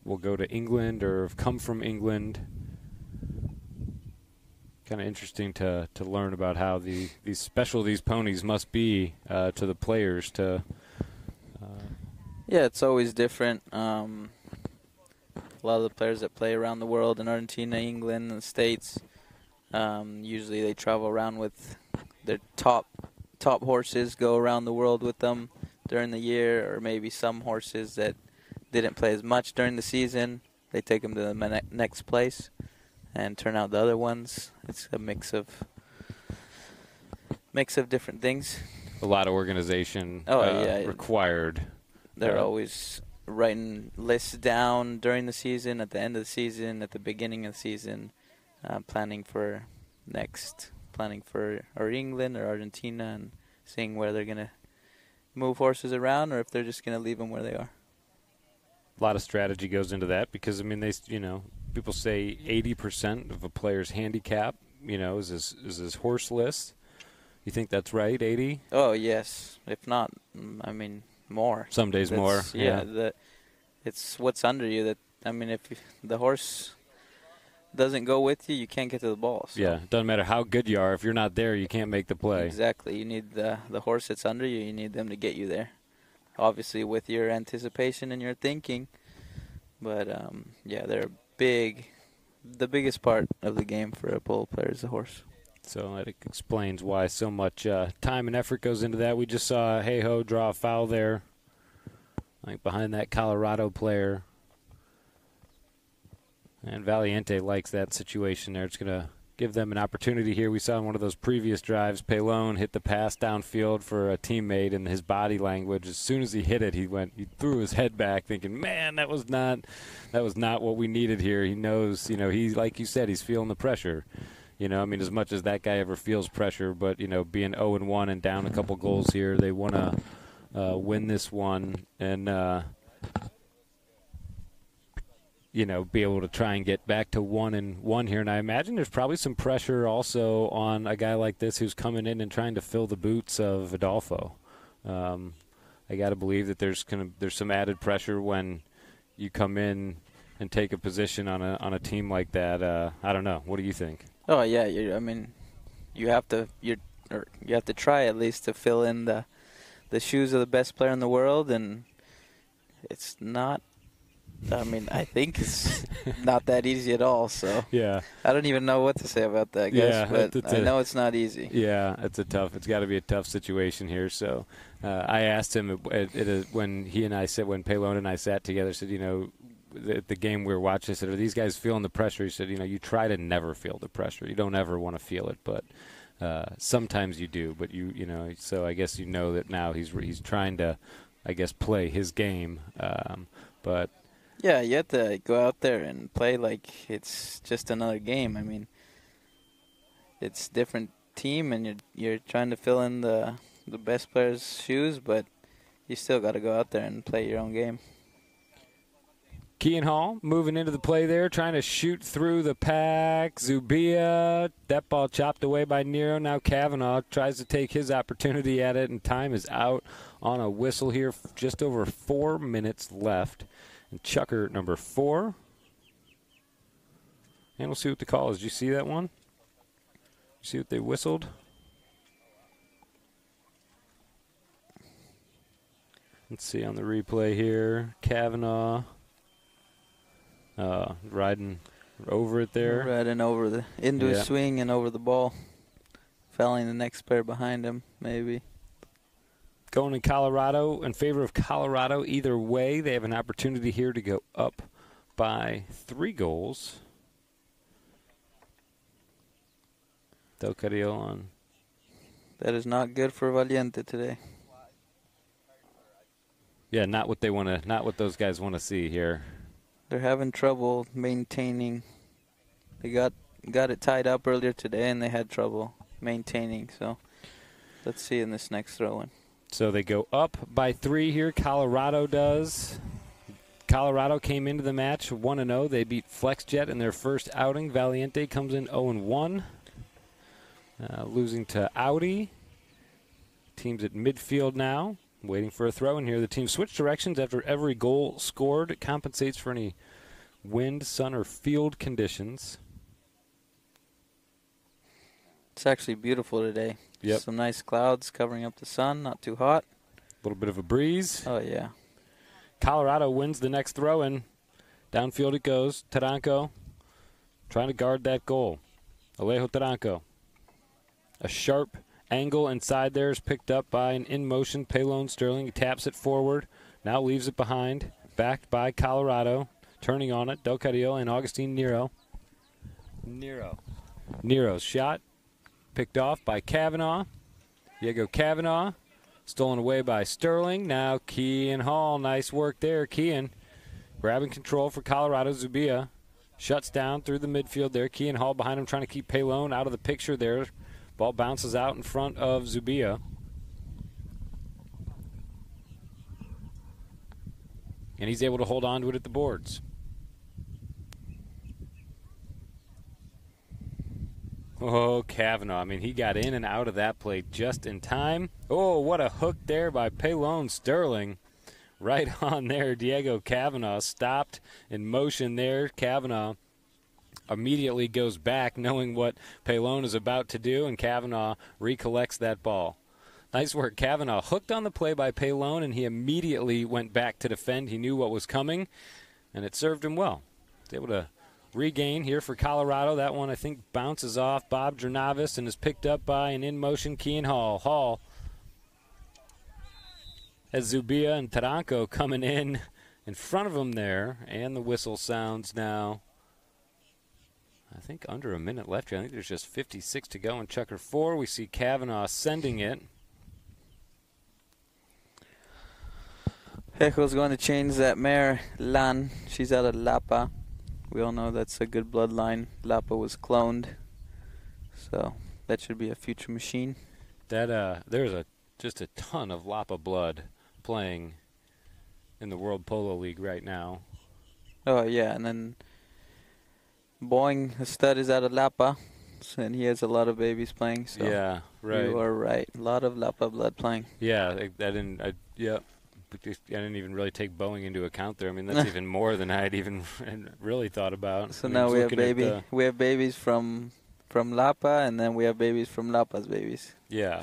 will go to England or have come from England. kind of interesting to learn about how these special these ponies must be to the players. Yeah, it's always different. A lot of the players that play around the world in Argentina, England, and the States, usually they travel around with their top horses, go around the world with them during the year, or maybe some horses that didn't play as much during the season, they take them to the next place and turn out the other ones. It's a mix of different things. A lot of organization required. They're always writing lists down during the season, at the end of the season, at the beginning of the season, planning for England or Argentina, and seeing where they're going to move horses around or if they're just going to leave them where they are. A lot of strategy goes into that because, I mean, people say 80% of a player's handicap, is his horse list. You think that's right, 80? Oh, yes. If not, I mean, more. Some days more. Yeah. It's what's under you if the horse doesn't go with you, you can't get to the ball. So. Yeah, it doesn't matter how good you are. If you're not there, you can't make the play. Exactly. You need the horse that's under you. You need them to get you there. Obviously, with your anticipation and your thinking. But, they're big. The biggest part of the game for a polo player is the horse. So that explains why so much time and effort goes into that. We just saw Hey-Ho draw a foul there, like behind that Colorado player. And Valiente likes that situation there. It's going to give them an opportunity here. We saw in one of those previous drives, Pelon hit the pass downfield for a teammate, and his body language, as soon as he hit it, he threw his head back thinking, man, that was not what we needed here. He knows, he's, like you said, he's feeling the pressure. As much as that guy ever feels pressure, but, being 0-1 and down a couple goals here, they want to win this one and, be able to try and get back to 1-1 here. And I imagine there's probably some pressure also on a guy like this who's coming in and trying to fill the boots of Adolfo. I got to believe that there's some added pressure when you come in and take a position on a team like that. I don't know. What do you think? Oh yeah, you have to try at least to fill in the shoes of the best player in the world, and it's not. I think it's not that easy at all. So yeah, I don't even know what to say about that, guys. But I know it's not easy. Yeah, it's got to be a tough situation here. So I asked him when Pelon and I sat together, said, the game we were watching, I said, are these guys feeling the pressure? He said, you try to never feel the pressure. You don't ever want to feel it, but sometimes you do. But so I guess that now he's trying to, I guess, play his game. But yeah, you have to go out there and play like it's just another game. It's a different team, and you're trying to fill in the best player's shoes, but you still got to go out there and play your own game. Kean Hall moving into the play there, trying to shoot through the pack. Zubia, that ball chopped away by Nero. Now Kavanaugh tries to take his opportunity at it, and time is out on a whistle here. Just over 4 minutes left. And Chukker, number 4. And we'll see what the call is. Did you see that one? You see what they whistled? Let's see on the replay here. Kavanaugh. Riding over it there. Riding over into a swing and over the ball. Fouling the next player behind him, maybe. Going in favor of Colorado either way. They have an opportunity here to go up by 3 goals. Del Carrillo on. That is not good for Valiente today. Yeah, not what those guys want to see here. They're having trouble maintaining. They got it tied up earlier today, and they had trouble maintaining. So let's see in this next throw-in. So they go up by 3 here. Colorado does. Colorado came into the match 1-0. They beat FlexJet in their first outing. Valiente comes in 0-1, losing to Audi. Team's at midfield now, waiting for a throw-in here. The team switched directions after every goal scored. It compensates for any wind, sun, or field conditions. It's actually beautiful today. Yep. Some nice clouds covering up the sun, not too hot. A little bit of a breeze. Oh, yeah. Colorado wins the next throw-in. Downfield it goes. Taranco trying to guard that goal. Alejo Taranco. A sharp angle inside there is picked up by an in-motion Polo Sterling. He taps it forward. Now leaves it behind. Backed by Colorado. Turning on it. Del Carrillo and Augustine Nero. Nero's shot. Picked off by Kavanaugh. Diego Kavanaugh. Stolen away by Sterling. Now Kean Hall. Nice work there. Kean grabbing control for Colorado. Zubia shuts down through the midfield there. Kean Hall behind him trying to keep Pelone out of the picture there. Ball bounces out in front of Zubia. And he's able to hold on to it at the boards. Oh, Kavanaugh. I mean, he got in and out of that play just in time. Oh, what a hook there by Pelone Sterling. Right on there, Diego Kavanaugh stopped in motion there. Kavanaugh immediately goes back knowing what Pelone is about to do, and Kavanaugh recollects that ball. Nice work. Kavanaugh hooked on the play by Pelone, and he immediately went back to defend. He knew what was coming, and it served him well. He's able to regain here for Colorado. That one, I think, bounces off Bob Jernavis and is picked up by an in-motion Kean Hall. Hall has Zubia and Taranco coming in front of him there, and the whistle sounds now. I think under a minute left here. I think there's just 56 to go in Chukker 4. We see Kavanaugh sending it. Hejo's going to change that mare, Lan. She's out of Lapa. We all know that's a good bloodline. Lapa was cloned, so that should be a future machine. That there's just a ton of Lapa blood playing in the World Polo League right now. Oh yeah, and then Boeing, the stud, is out of Lapa, and he has a lot of babies playing. So yeah, right. You are right. A lot of Lapa blood playing. Yeah, I didn't even really take Boeing into account there. I mean, that's even more than I had even really thought about. So now we have babies from Lapa, and then we have babies from Lapa's babies. Yeah.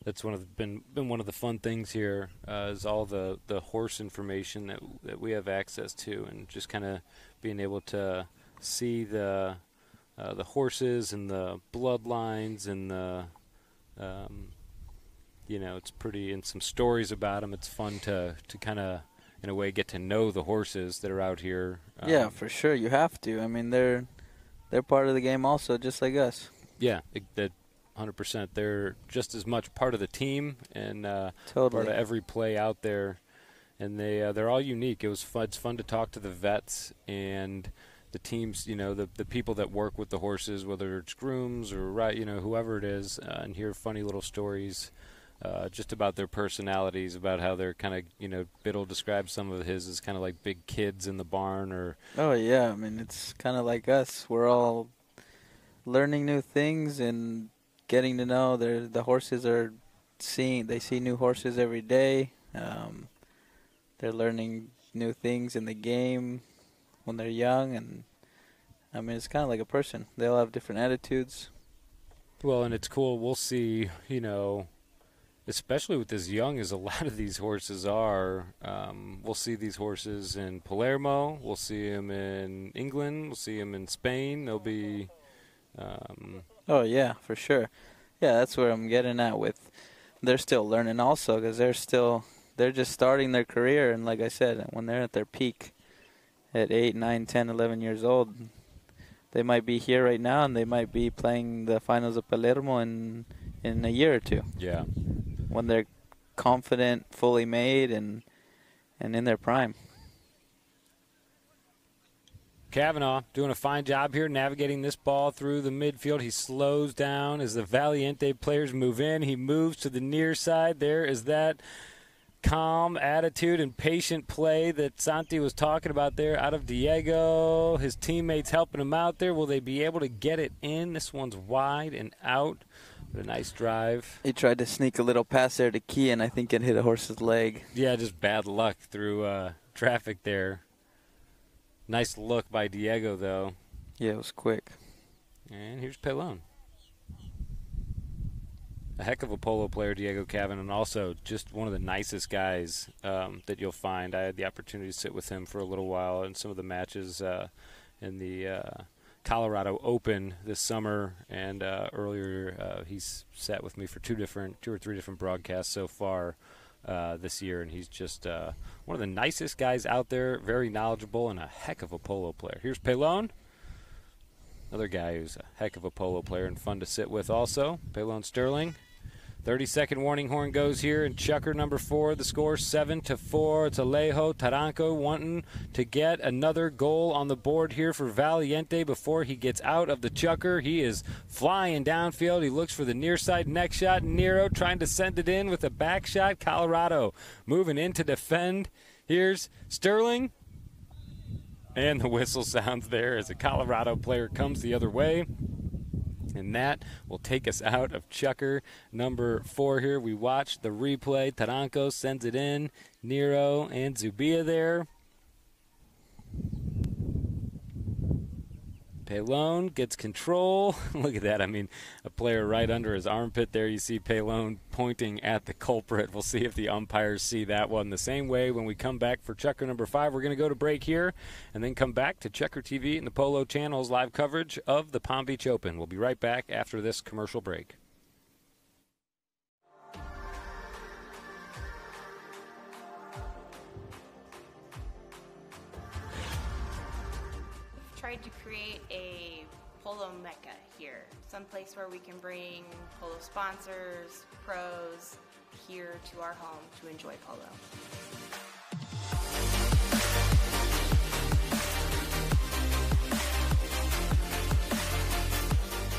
That's been one of the fun things here, is all the horse information that we have access to, and just kind of being able to see the horses and the bloodlines and the it's pretty, and some stories about them. It's fun to kind of, in a way, get to know the horses that are out here. Yeah, for sure. You have to. I mean, they're part of the game also, just like us. Yeah, 100%. They're just as much part of the team and totally part of every play out there. And they're all unique. It's fun to talk to the vets and the teams, the people that work with the horses, whether it's grooms or whoever it is, and hear funny little stories just about their personalities, about how they're kind of, Biddle describes some of his as kind of like big kids in the barn. Or oh yeah, I mean, it's kind of like us. We're all learning new things and getting to know the horses they see new horses every day. They're learning new things in the game when they're young, and I mean, it's kind of like a person. They all have different attitudes. Well, and it's cool. We'll see, especially with as young as a lot of these horses are, we'll see these horses in Palermo. We'll see them in England. We'll see them in Spain. They'll be... oh, yeah, for sure. Yeah, that's where I'm getting at with. They're still learning also, because they're just starting their career. And like I said, when they're at their peak at 8, 9, 10, 11 years old, they might be here right now, and they might be playing the finals of Palermo in a year or two. Yeah. When they're confident, fully made, and in their prime. Kavanaugh doing a fine job here navigating this ball through the midfield. He slows down as the Valiente players move in. He moves to the near side. There is that calm attitude and patient play that Santi was talking about there out of Diego. His teammates helping him out there. Will they be able to get it in? This one's wide and out. But a nice drive. He tried to sneak a little pass there to Key, and I think it hit a horse's leg. Yeah, just bad luck through traffic there. Nice look by Diego, though. Yeah, it was quick. And here's Pelon. A heck of a polo player, Diego Cavin, and also just one of the nicest guys that you'll find. I had the opportunity to sit with him for a little while in some of the matches in the Colorado Open this summer, and earlier he's sat with me for two or three different broadcasts so far this year, and he's just one of the nicest guys out there, very knowledgeable, and a heck of a polo player. Here's Pelon. Another guy who's a heck of a polo player and fun to sit with also. Pelon Sterling. 30-second warning horn goes here, and Chukker number 4. The score 7-4. It's Alejo Taranco wanting to get another goal on the board here for Valiente before he gets out of the Chukker. He is flying downfield. He looks for the near side next shot. Nero trying to send it in with a back shot. Colorado moving in to defend. Here's Sterling. And the whistle sounds there as a Colorado player comes the other way. And that will take us out of Chukker number 4 here. We watch the replay. Taranco sends it in. Nero and Zubia there. Pelon gets control. Look at that. I mean, a player right under his armpit there. You see Pelon pointing at the culprit. We'll see if the umpires see that one the same way. When we come back for Chukker number 5, we're going to go to break here and then come back to ChukkerTV and the Polo Channel's live coverage of the Palm Beach Open. We'll be right back after this commercial break. Tried to create a polo mecca here, someplace where we can bring polo sponsors, pros here to our home to enjoy polo.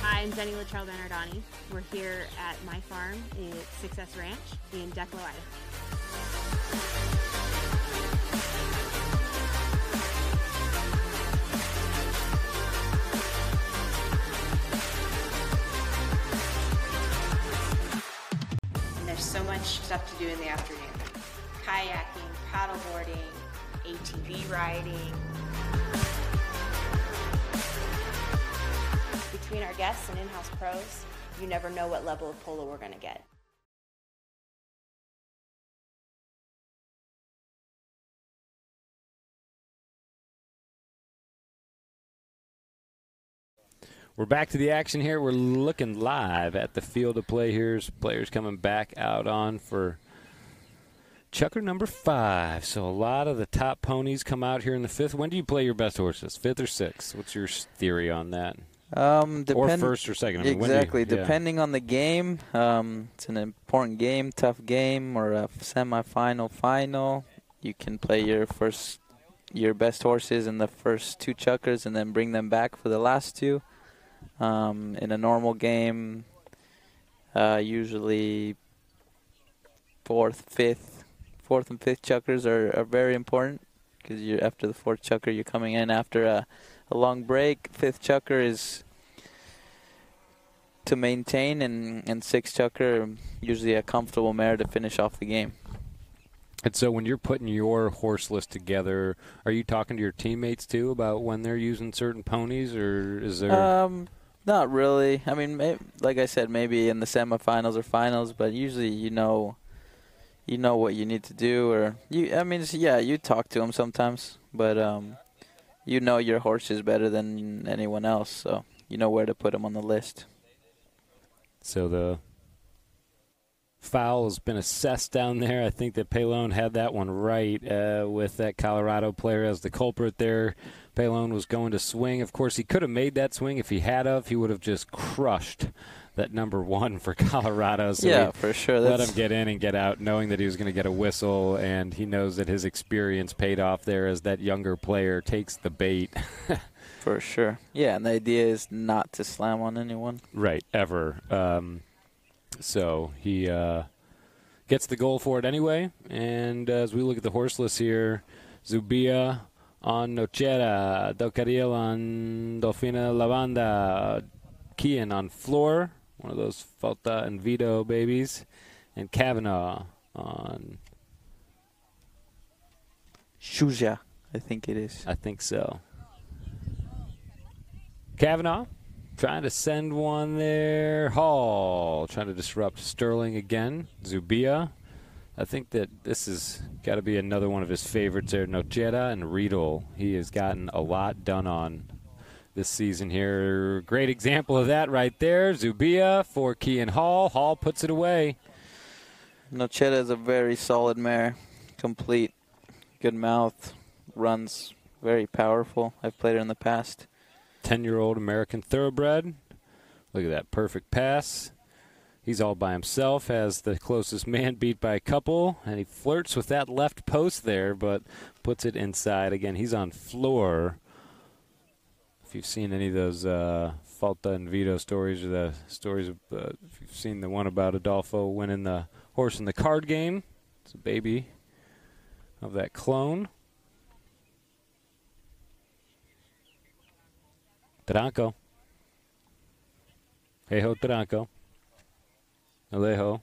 Hi, I'm Jenny Latrell Bernardani. We're here at my farm at Success Ranch in Declo, Idaho. There's so much stuff to do in the afternoon. Kayaking, paddleboarding, ATV riding. Between our guests and in-house pros, you never know what level of polo we're going to get. We're back to the action here. We're looking live at the field of play here. Players coming back out on for Chukker number 5. So a lot of the top ponies come out here in the 5th. When do you play your best horses, 5th or 6th? What's your theory on that? Or first or second? I mean, exactly. Depending on the game, it's an important game, tough game, or a semifinal, final. You can play your best horses in the first 2 Chukkers and then bring them back for the last 2. In a normal game, usually 4th and 5th Chukkers are very important because you're after the 4th Chukker, you're coming in after a long break. 5th Chukker is to maintain, and 6th Chukker usually a comfortable mare to finish off the game. And so when you're putting your horse list together, are you talking to your teammates too about when they're using certain ponies, or is there? Not really. I mean, like I said, maybe in the semifinals or finals, but usually you know what you need to do, or you talk to them sometimes, but you know your horses better than anyone else, so you know where to put them on the list. So the foul has been assessed down there. I think that Pelon had that one right with that Colorado player as the culprit there. Pelon was going to swing. Of course, he could have made that swing if he had of. He would have just crushed that number 1 for Colorado. So yeah, for sure. Let him get in and get out, knowing that he was going to get a whistle, and he knows that his experience paid off there as that younger player takes the bait. For sure. Yeah, and the idea is not to slam on anyone. Right, ever. So he gets the goal for it anyway. And as we look at the horse list here, Zubia on Nochera, Docaril on Dolfina Lavanda, Kian on Floor, one of those Falta and Vito babies, and Kavanaugh on Shuja. I think it is. I think so. Kavanaugh trying to send one there. Hall trying to disrupt Sterling again. Zubia. I think that this has got to be another one of his favorites there. Nochera and Riedel. He has gotten a lot done on this season here. Great example of that right there. Zubia for Kean Hall. Hall puts it away. Nochera is a very solid mare. Complete. Good mouth. Runs very powerful. I've played her in the past. 10-year-old American thoroughbred. Look at that perfect pass. He's all by himself, has the closest man beat by a couple, and he flirts with that left post there, but puts it inside. Again, he's on floor. If you've seen any of those Falta and Vito stories, or the stories of, if you've seen the one about Adolfo winning the horse in the card game, it's a baby of that clone. Taranco. Hey-ho, Taranco. Alejo.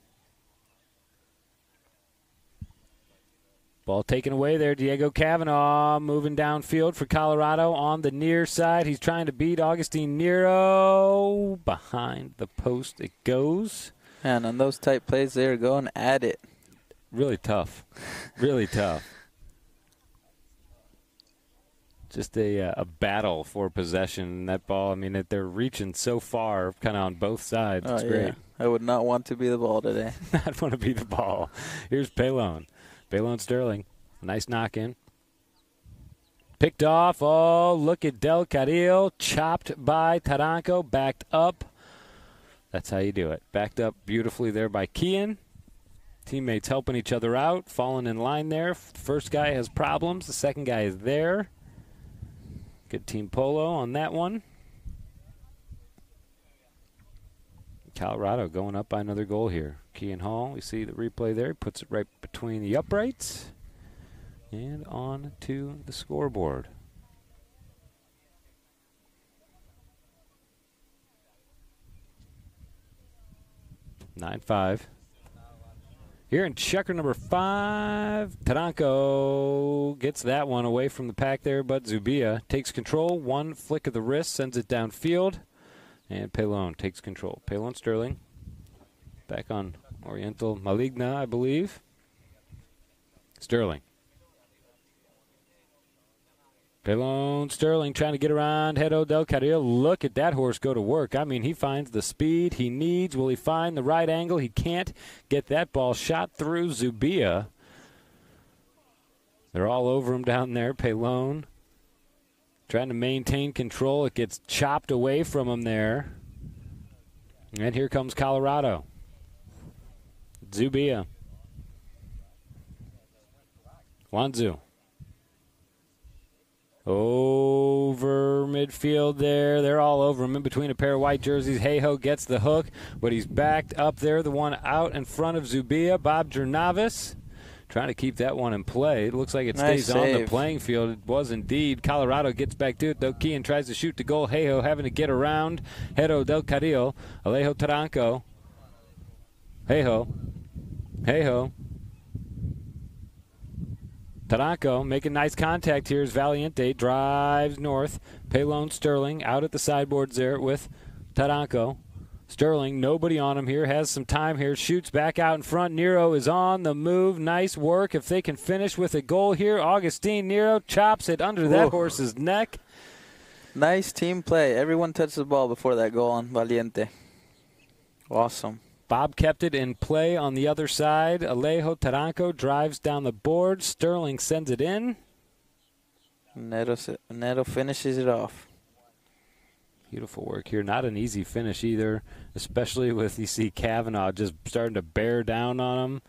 Ball taken away there. Diego Kavanaugh moving downfield for Colorado on the near side. He's trying to beat Augustine Nero. Behind the post it goes. And on those tight plays, they're going at it. Really tough. Really tough. Just a battle for possession. That ball, I mean, they're reaching so far kind of on both sides. It's great. Yeah. I would not want to be the ball today. Not want to be the ball. Here's Pelon. Pelon Sterling. Nice knock in. Picked off. Oh, look at Del Carril. Chopped by Taranco. Backed up. That's how you do it. Backed up beautifully there by Kean. Teammates helping each other out. Falling in line there. First guy has problems. The second guy is there. Good team Polo on that one. Colorado going up by another goal here. Kean Hall, we see the replay there. He puts it right between the uprights and on to the scoreboard. (9-5). Here in checker number 5, Taranco gets that one away from the pack there, but Zubia takes control. One flick of the wrist sends it downfield. And Pelon takes control. Pelon Sterling back on Oriental Maligna, I believe. Sterling. Pelon Sterling trying to get around Hedo Del Carril. Look at that horse go to work. I mean, he finds the speed he needs. Will he find the right angle? He can't get that ball shot through Zubia. They're all over him down there. Pelon trying to maintain control. It gets chopped away from him there. And here comes Colorado. Zubia. Wanzu. Over midfield there. They're all over him in between a pair of white jerseys. Hey-ho gets the hook, but he's backed up there. The one out in front of Zubia. Bob Jernavis trying to keep that one in play. It looks like it stays on the playing field. It was indeed. Colorado gets back to it, though. Kean tries to shoot the goal. Hey-ho having to get around. Hedo Del Carril. Alejo Taranco. Hey-ho. Hey-ho. Taranco making nice contact here as Valiente drives north. Pelon Sterling out at the sideboards there with Taranco. Sterling, nobody on him here, has some time here, shoots back out in front. Nero is on the move. Nice work. If they can finish with a goal here, Augustine Nero chops it under that horse's neck. Nice team play. Everyone touched the ball before that goal on Valiente. Awesome. Bob kept it in play on the other side. Alejo Taranco drives down the board. Sterling sends it in. Neto finishes it off. Beautiful work here. Not an easy finish either, especially with, you see Kavanaugh just starting to bear down on him.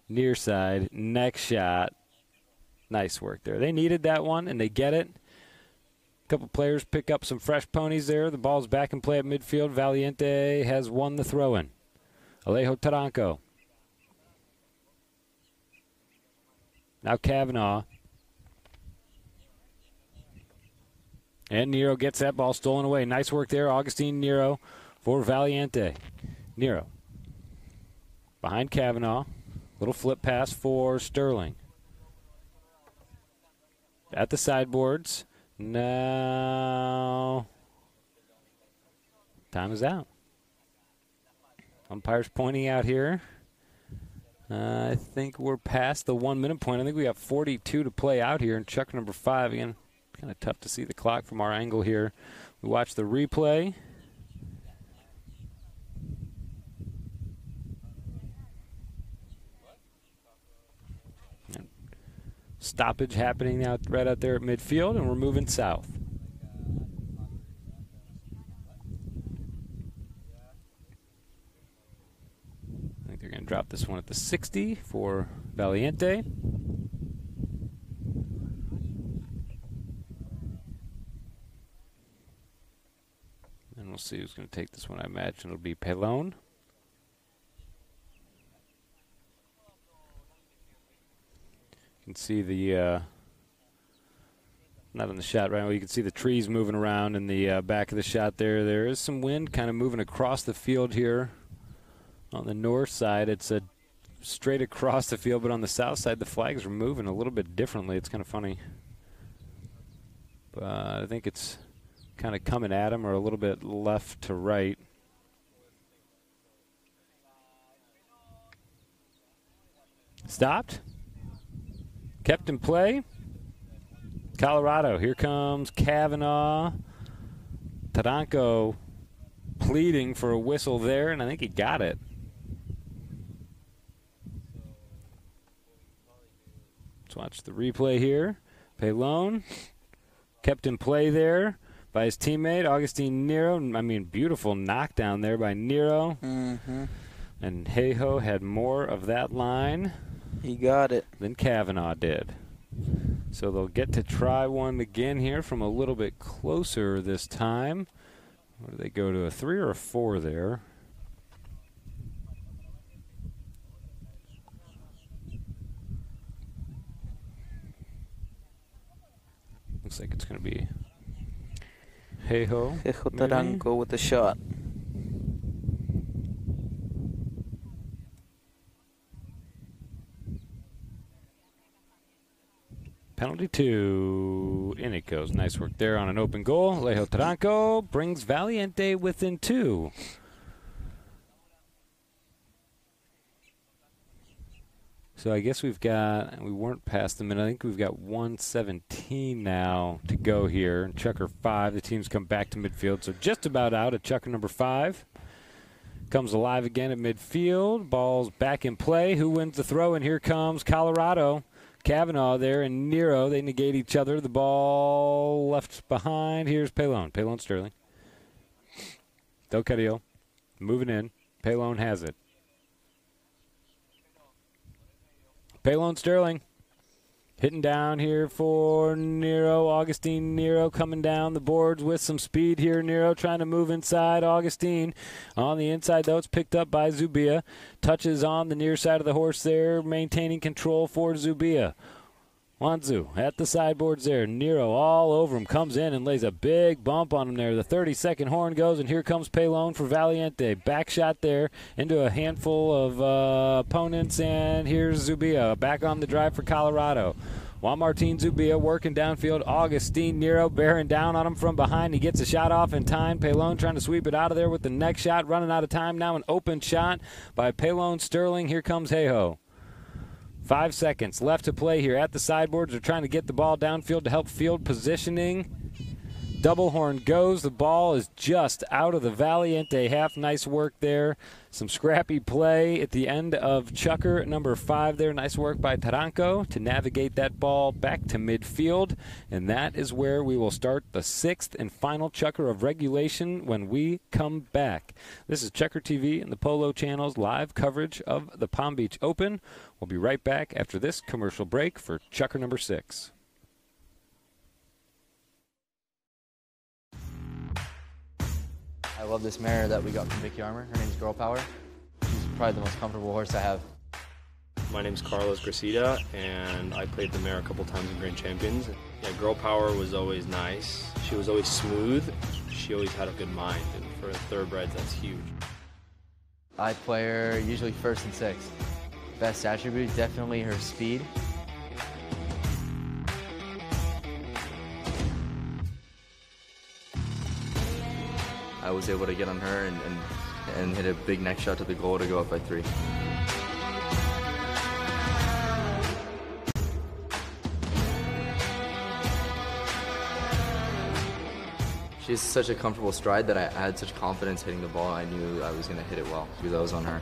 Near side, next shot. Nice work there. They needed that one, and they get it. A couple players pick up some fresh ponies there. The ball's back in play at midfield. Valiente has won the throw-in. Alejo Taranco. Now Kavanaugh. And Nero gets that ball stolen away. Nice work there, Augustine Nero for Valiente. Nero. Behind Kavanaugh. Little flip pass for Sterling. at the sideboards. Now, time is out. Umpire's pointing out here. I think we're past the 1 minute point. I think we got 42 to play out here in Chukker number 5. Again, kind of tough to see the clock from our angle here. We watch the replay. Stoppage happening right out there at midfield, and we're moving south. I think they're going to drop this one at the 60 for Valiente. And we'll see who's going to take this one. I imagine it'll be Pelon. You can see the, not in the shot right now, you can see the trees moving around in the back of the shot there. There is some wind kind of moving across the field here. On the north side, it's straight across the field, but on the south side, the flags are moving a little bit differently. It's kind of funny. But I think it's kind of coming at them or a little bit left to right. Stopped. Kept in play. Colorado. Here comes Kavanaugh. Taranko pleading for a whistle there, and I think he got it. Let's watch the replay here. Pelon kept in play there by his teammate, Augustine Nero. I mean, beautiful knockdown there by Nero. Mm-hmm. And Heiho had more of that line. He got it. Than Kavanaugh did. So they'll get to try one again here from a little bit closer this time. What do they go to, a 3 or a 4 there? Looks like it's going to be Heiho. Heiho Taranko with the shot. Penalty 2. In it goes. Nice work there on an open goal. Heiho Taranko brings Valiente within 2. So I guess we weren't past the minute. I think we've got 1:17 now to go here. In Chukker 5, the teams come back to midfield. So just about out at Chukker number 5. Comes alive again at midfield. Ball's back in play. Who wins the throw? And here comes Colorado. Kavanaugh there and Nero. They negate each other. The ball left behind. Here's Pelon. Pelon Sterling. Del Carrillo moving in. Pelon has it. Pelon Sterling hitting down here for Nero. Augustine Nero coming down the boards with some speed here. Nero trying to move inside. Augustine on the inside, though. It's picked up by Zubia. Touches on the near side of the horse there, maintaining control for Zubia. Wanzu at the sideboards there. Nero all over him. Comes in and lays a big bump on him there. The 30-second horn goes, and here comes Pelon for Valiente. Back shot there into a handful of opponents, and here's Zubia back on the drive for Colorado. Juan Martin Zubia working downfield. Augustine Nero bearing down on him from behind. He gets a shot off in time. Pelon trying to sweep it out of there with the next shot. Running out of time now. An open shot by Pelon Sterling. Here comes Heiho. 5 seconds left to play here at the sideboards. They're trying to get the ball downfield to help field positioning. Double horn goes. The ball is just out of the Valiente half. Nice work there. Some scrappy play at the end of Chukker number 5 there. Nice work by Taranko to navigate that ball back to midfield. And that is where we will start the 6th and final Chukker of regulation when we come back. This is ChukkerTV and the Polo Channel's live coverage of the Palm Beach Open. We'll be right back after this commercial break for Chukker number 6. I love this mare that we got from Vicky Armour. Her name's Girl Power. She's probably the most comfortable horse I have. My name's Carlos Gracida, and I played the mare a couple times in Grand Champions. Yeah, Girl Power was always nice. She was always smooth. She always had a good mind, and for thoroughbreds, that's huge. I play her usually first and sixth. Best attribute, definitely her speed. was able to get on her and hit a big neck shot to the goal to go up by 3. She has such a comfortable stride that I had such confidence hitting the ball. I knew I was going to hit it well because I was on her.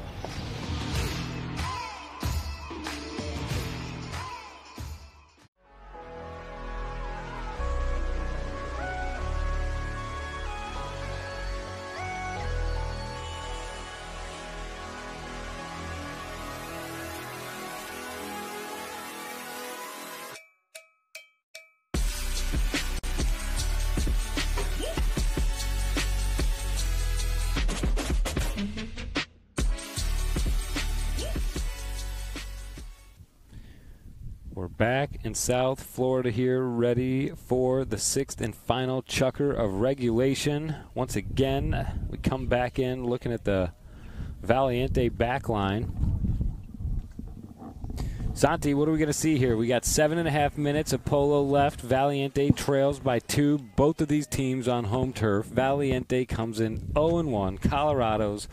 We're back in South Florida here, ready for the 6th and final chukker of regulation. Once again, we come back in looking at the Valiente backline. Santi, what are we going to see here? We got 7.5 minutes of Polo left. Valiente trails by 2. Both of these teams on home turf. Valiente comes in 0-1. Colorado's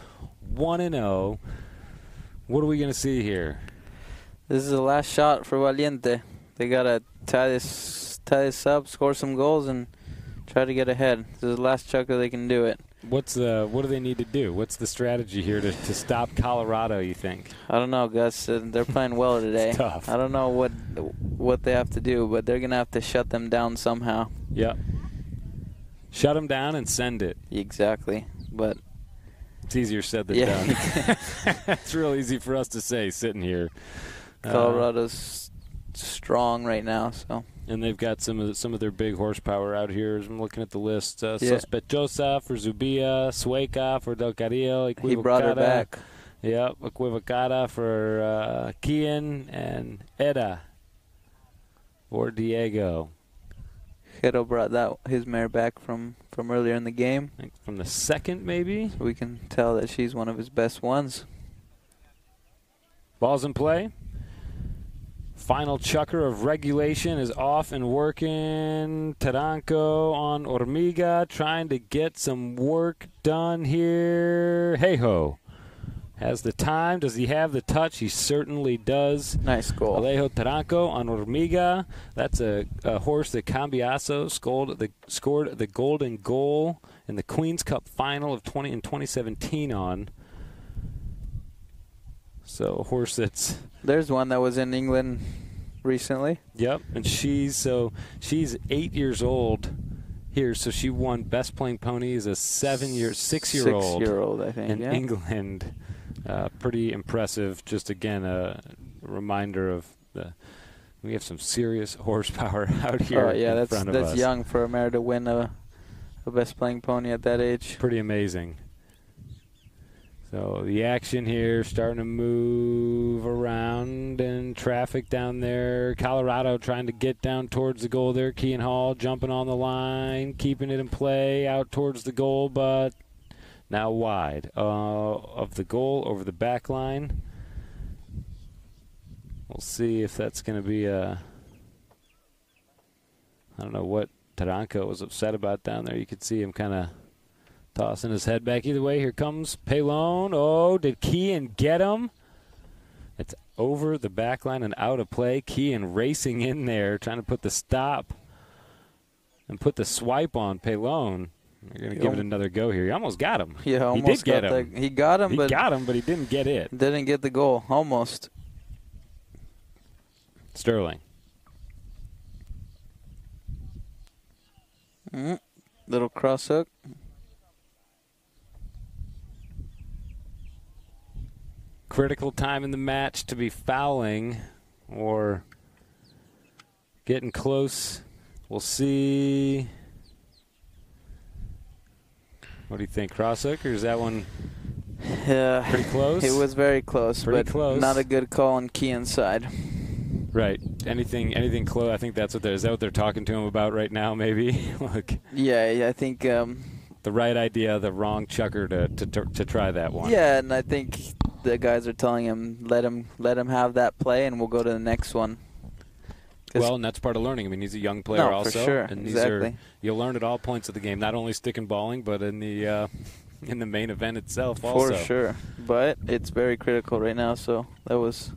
1-0. What are we going to see here? This is the last shot for Valiente. They got to tie this up, score some goals, and try to get ahead. This is the last chukker they can do it. What do they need to do? What's the strategy here to stop Colorado, you think? I don't know, Gus. They're playing well today. It's tough. I don't know what they have to do, but they're going to have to shut them down somehow. Yep. Shut them down and send it. Exactly. But it's easier said than done. It's real easy for us to say sitting here. Colorado's strong right now, so. And they've got some of their big horsepower out here. As I'm looking at the list, Sospechosa for Zubia, Sueca for Del Carril, he brought her back. Yep, Equivocada for Kian, and Eda for Diego. Hero brought his mare back from earlier in the game. I think from the second, maybe. So we can tell that she's one of his best ones. Ball's in play. Final chukker of regulation is off and working. Taranco on Hormiga, trying to get some work done here. Hey-ho. Has the time. Does he have the touch? He certainly does. Nice goal. Alejo Taranco on Hormiga. That's a horse that Cambiaso scored the golden goal in the Queen's Cup final of 2017 on. So a horse that's... There's one that was in England recently. Yep, and she's 8 years old here, so she won Best Playing Pony as a 6-year-old. 6-year-old, I think, in England. Pretty impressive. Just again, a reminder of we have some serious horsepower out here. Oh yeah, in front of us. That's young for a mare to win a Best Playing Pony at that age. Pretty amazing. So the action here starting to move around, and traffic down there. Colorado trying to get down towards the goal there. Kean Hall jumping on the line, keeping it in play out towards the goal, but now wide of the goal over the back line. We'll see if that's going to be I don't know what Taranco was upset about down there. You could see him kind of tossing his head back. Either way, here comes Pelon. Oh, did Kean get him? It's over the back line and out of play. Kean racing in there, trying to put the stop and put the swipe on Pelon. They're going to give it another go here. He almost got him. Yeah, almost he did get him. He got him, but he didn't get it. Didn't get the goal. Almost. Sterling. Little cross hook. Critical time in the match to be fouling or getting close. We'll see. What do you think, crosshook, or is that one pretty close? It was very close, pretty but close. Not a good call on Kean's side. Right. Anything close? I think that's what is that what they're talking to him about right now? Maybe. Look. Yeah, I think the right idea, the wrong chukker to try that one. Yeah, and I think the guys are telling him let him have that play, and we'll go to the next one. Well, and that's part of learning. I mean, he's a young player also. For sure. And exactly. You'll learn at all points of the game, not only stick and balling, but in the main event itself also. For sure. But it's very critical right now, so that was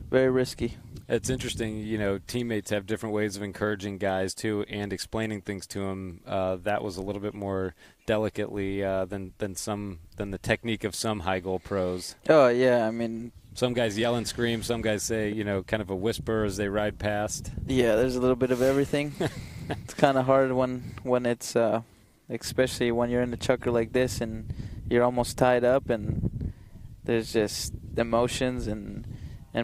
very risky. It's interesting, you know, teammates have different ways of encouraging guys, too, and explaining things to them. That was a little bit more delicately than the technique of some high goal pros. Oh, yeah, I mean, some guys yell and scream. Some guys say, you know, kind of a whisper as they ride past. Yeah, there's a little bit of everything. It's kind of hard when it's, especially when you're in the chukker like this and you're almost tied up and there's just emotions and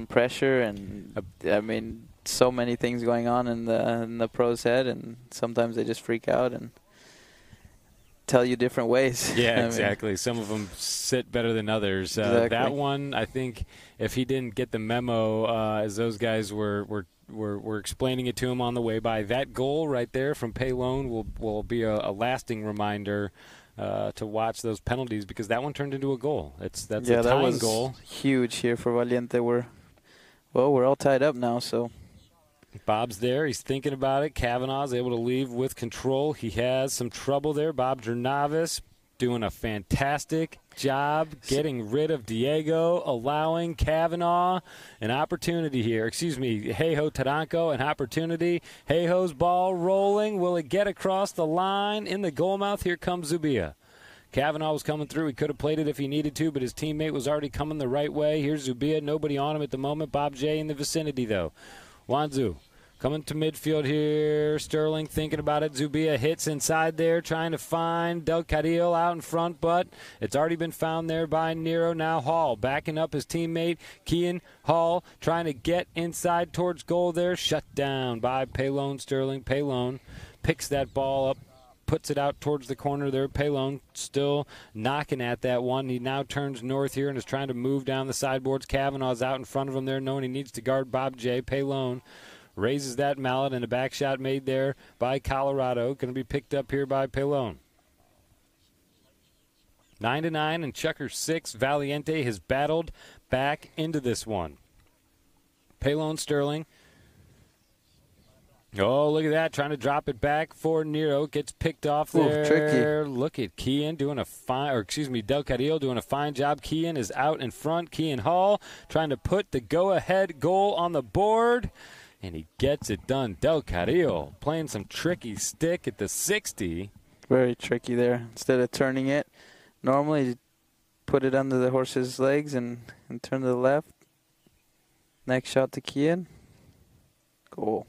pressure and, I mean, so many things going on in the pro's head, and sometimes they just freak out and tell you different ways. Yeah, exactly. Some of them sit better than others. Exactly. That one, I think, if he didn't get the memo, as those guys were explaining it to him on the way by, that goal right there from Polo will be a lasting reminder to watch those penalties, because that one turned into a goal. That's a tying goal. Huge here for Valiente. We're all tied up now, so. Bob's there. He's thinking about it. Kavanaugh's able to leave with control. He has some trouble there. Bob Jernavis doing a fantastic job getting rid of Diego, allowing Kavanaugh an opportunity here. Excuse me, Heiho Taranko an opportunity. Heiho's ball rolling. Will it get across the line in the goal mouth? Here comes Zubia. Kavanaugh was coming through. He could have played it if he needed to, but his teammate was already coming the right way. Here's Zubia. Nobody on him at the moment. Bob J in the vicinity, though. Wanzu coming to midfield here. Sterling thinking about it. Zubia hits inside there, trying to find Del Carril out in front, but it's already been found there by Nero. Now Hall backing up his teammate. Kian Hall trying to get inside towards goal there. Shut down by Pelone Sterling. Pelone picks that ball up, puts it out towards the corner there. Pelone still knocking at that one. He now turns north here and is trying to move down the sideboards. Kavanaugh's out in front of him there, knowing he needs to guard Bob J. Pelone raises that mallet, and a back shot made there by Colorado. Going to be picked up here by Pelone. 9-9 and Chukker 6. Valiente has battled back into this one. Pelone Sterling. Oh, look at that. Trying to drop it back for Nero. Gets picked off there. Ooh, tricky. Look at Kian doing a fine, or excuse me, Del Carril doing a fine job. Kian is out in front. Kian Hall trying to put the go-ahead goal on the board, and he gets it done. Del Carril playing some tricky stick at the 60. Very tricky there. Instead of turning it, normally you put it under the horse's legs and turn to the left. Next shot to Kian. Goal.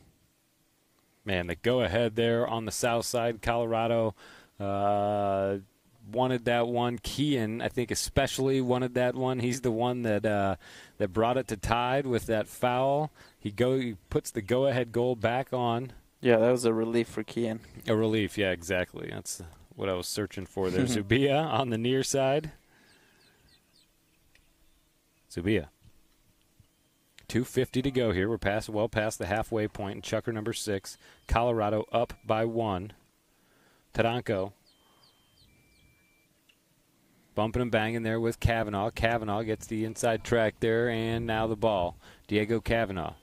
Man, the go-ahead there on the south side. Colorado wanted that one. Kian, I think, especially wanted that one. He's the one that brought it to tied with that foul. He puts the go-ahead goal back on. Yeah, that was a relief for Kian. A relief, yeah, exactly. That's what I was searching for there. Zubia on the near side. Zubia. 2:50 to go here. We're well past the halfway point in Chukker number 6. Colorado up by 1. Taranko bumping and banging there with Kavanaugh. Kavanaugh gets the inside track there, and now the ball. Diego Kavanaugh.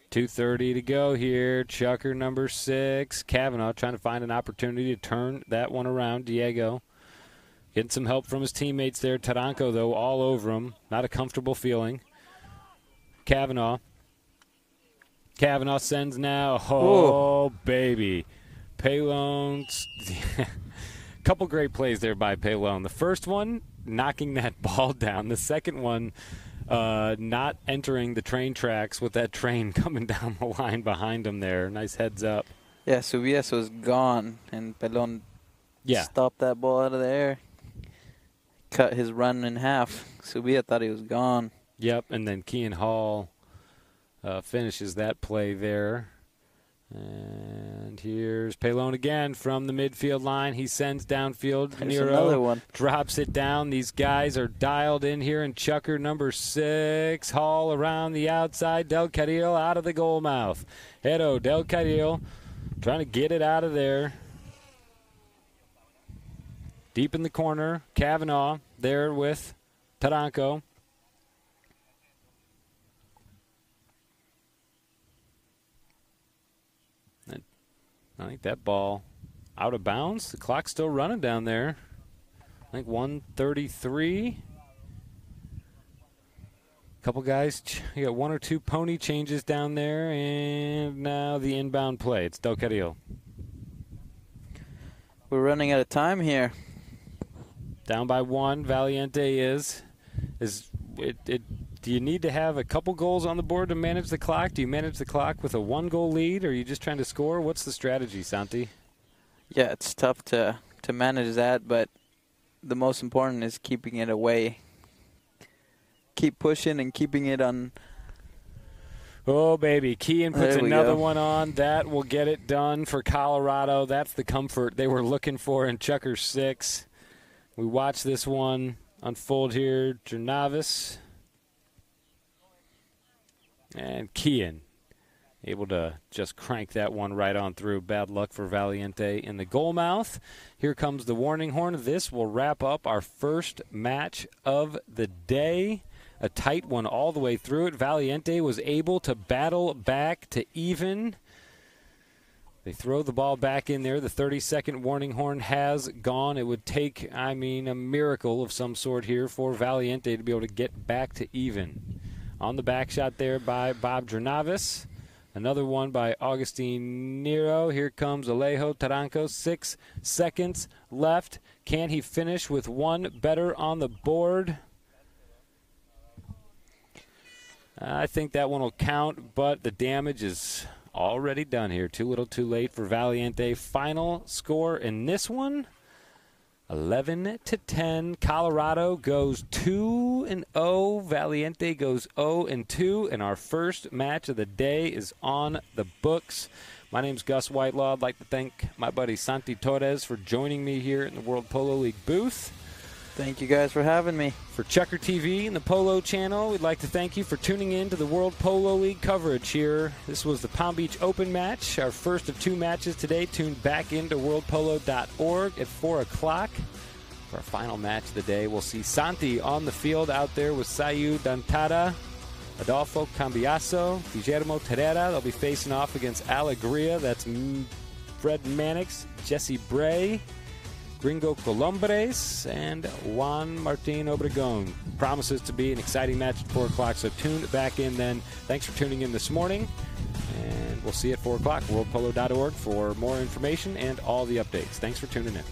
2:30 to go here. Chukker number 6. Kavanaugh trying to find an opportunity to turn that one around. Diego getting some help from his teammates there. Taranko, though, all over him. Not a comfortable feeling. Kavanaugh sends now. Oh, baby. Pelone. Couple great plays there by Pelone. The first one, knocking that ball down. The second one, not entering the train tracks with that train coming down the line behind him there. Nice heads up. Yeah, Subias was gone, and Pelone stopped that ball out of the air. Cut his run in half. Subia thought he was gone. Yep, and then Kian Hall finishes that play there. And here's Pelone again from the midfield line. He sends downfield. There's Nero another one. Drops it down. These guys are dialed in here in Chukker number 6. Hall around the outside. Del Carril out of the goal mouth. Del Carril trying to get it out of there. Deep in the corner, Kavanaugh there with Taranko. that ball out of bounds. The clock's still running down there. I think 1:33. Couple guys, you got one or two pony changes down there, and now the inbound play. It's Del Carril. We're running out of time here. Down by 1, Valiente is. Do you need to have a couple goals on the board to manage the clock? Do you manage the clock with a 1-goal lead, or are you just trying to score? What's the strategy, Santi? Yeah, it's tough to manage that, but the most important is keeping it away. Keep pushing and keeping it on. Oh, baby. Kean puts another go. one on. That will get it done for Colorado. That's the comfort they were looking for in Chukker 6. We watch this one unfold here. Jernavis and Kean able to just crank that one right on through. Bad luck for Valiente in the goal mouth. Here comes the warning horn. This will wrap up our first match of the day. A tight one all the way through it. Valiente was able to battle back to even. They throw the ball back in there. The 30-second warning horn has gone. It would take, a miracle of some sort here for Valiente to be able to get back to even. On the back shot there by Bob Jernavis. Another one by Augustine Nero. Here comes Alejo Taranco. 6 seconds left. Can he finish with one better on the board? I think that one will count, but the damage is already done here. Too little too late for Valiente. Final score in this one, 11-10. Colorado goes 2-0. Valiente goes 0-2. And our first match of the day is on the books. My name's Gus Whitelaw. I'd like to thank my buddy Santi Torres for joining me here in the World Polo League booth. Thank you guys for having me. For ChukkerTV and the Polo channel, we'd like to thank you for tuning in to the World Polo League coverage here. This was the Palm Beach Open match, our first of 2 matches today. Tune back into worldpolo.org at 4 o'clock for our final match of the day. We'll see Santi on the field out there with Sayu Dantada, Adolfo Cambiaso, Guillermo Terrera. They'll be facing off against Alegria. That's Fred Mannix, Jesse Bray, Gringo Colombres, and Juan Martin Obregon. Promises to be an exciting match at 4 o'clock, so tune back in then. Thanks for tuning in this morning, and we'll see you at 4 o'clock, worldpolo.org, for more information and all the updates. Thanks for tuning in.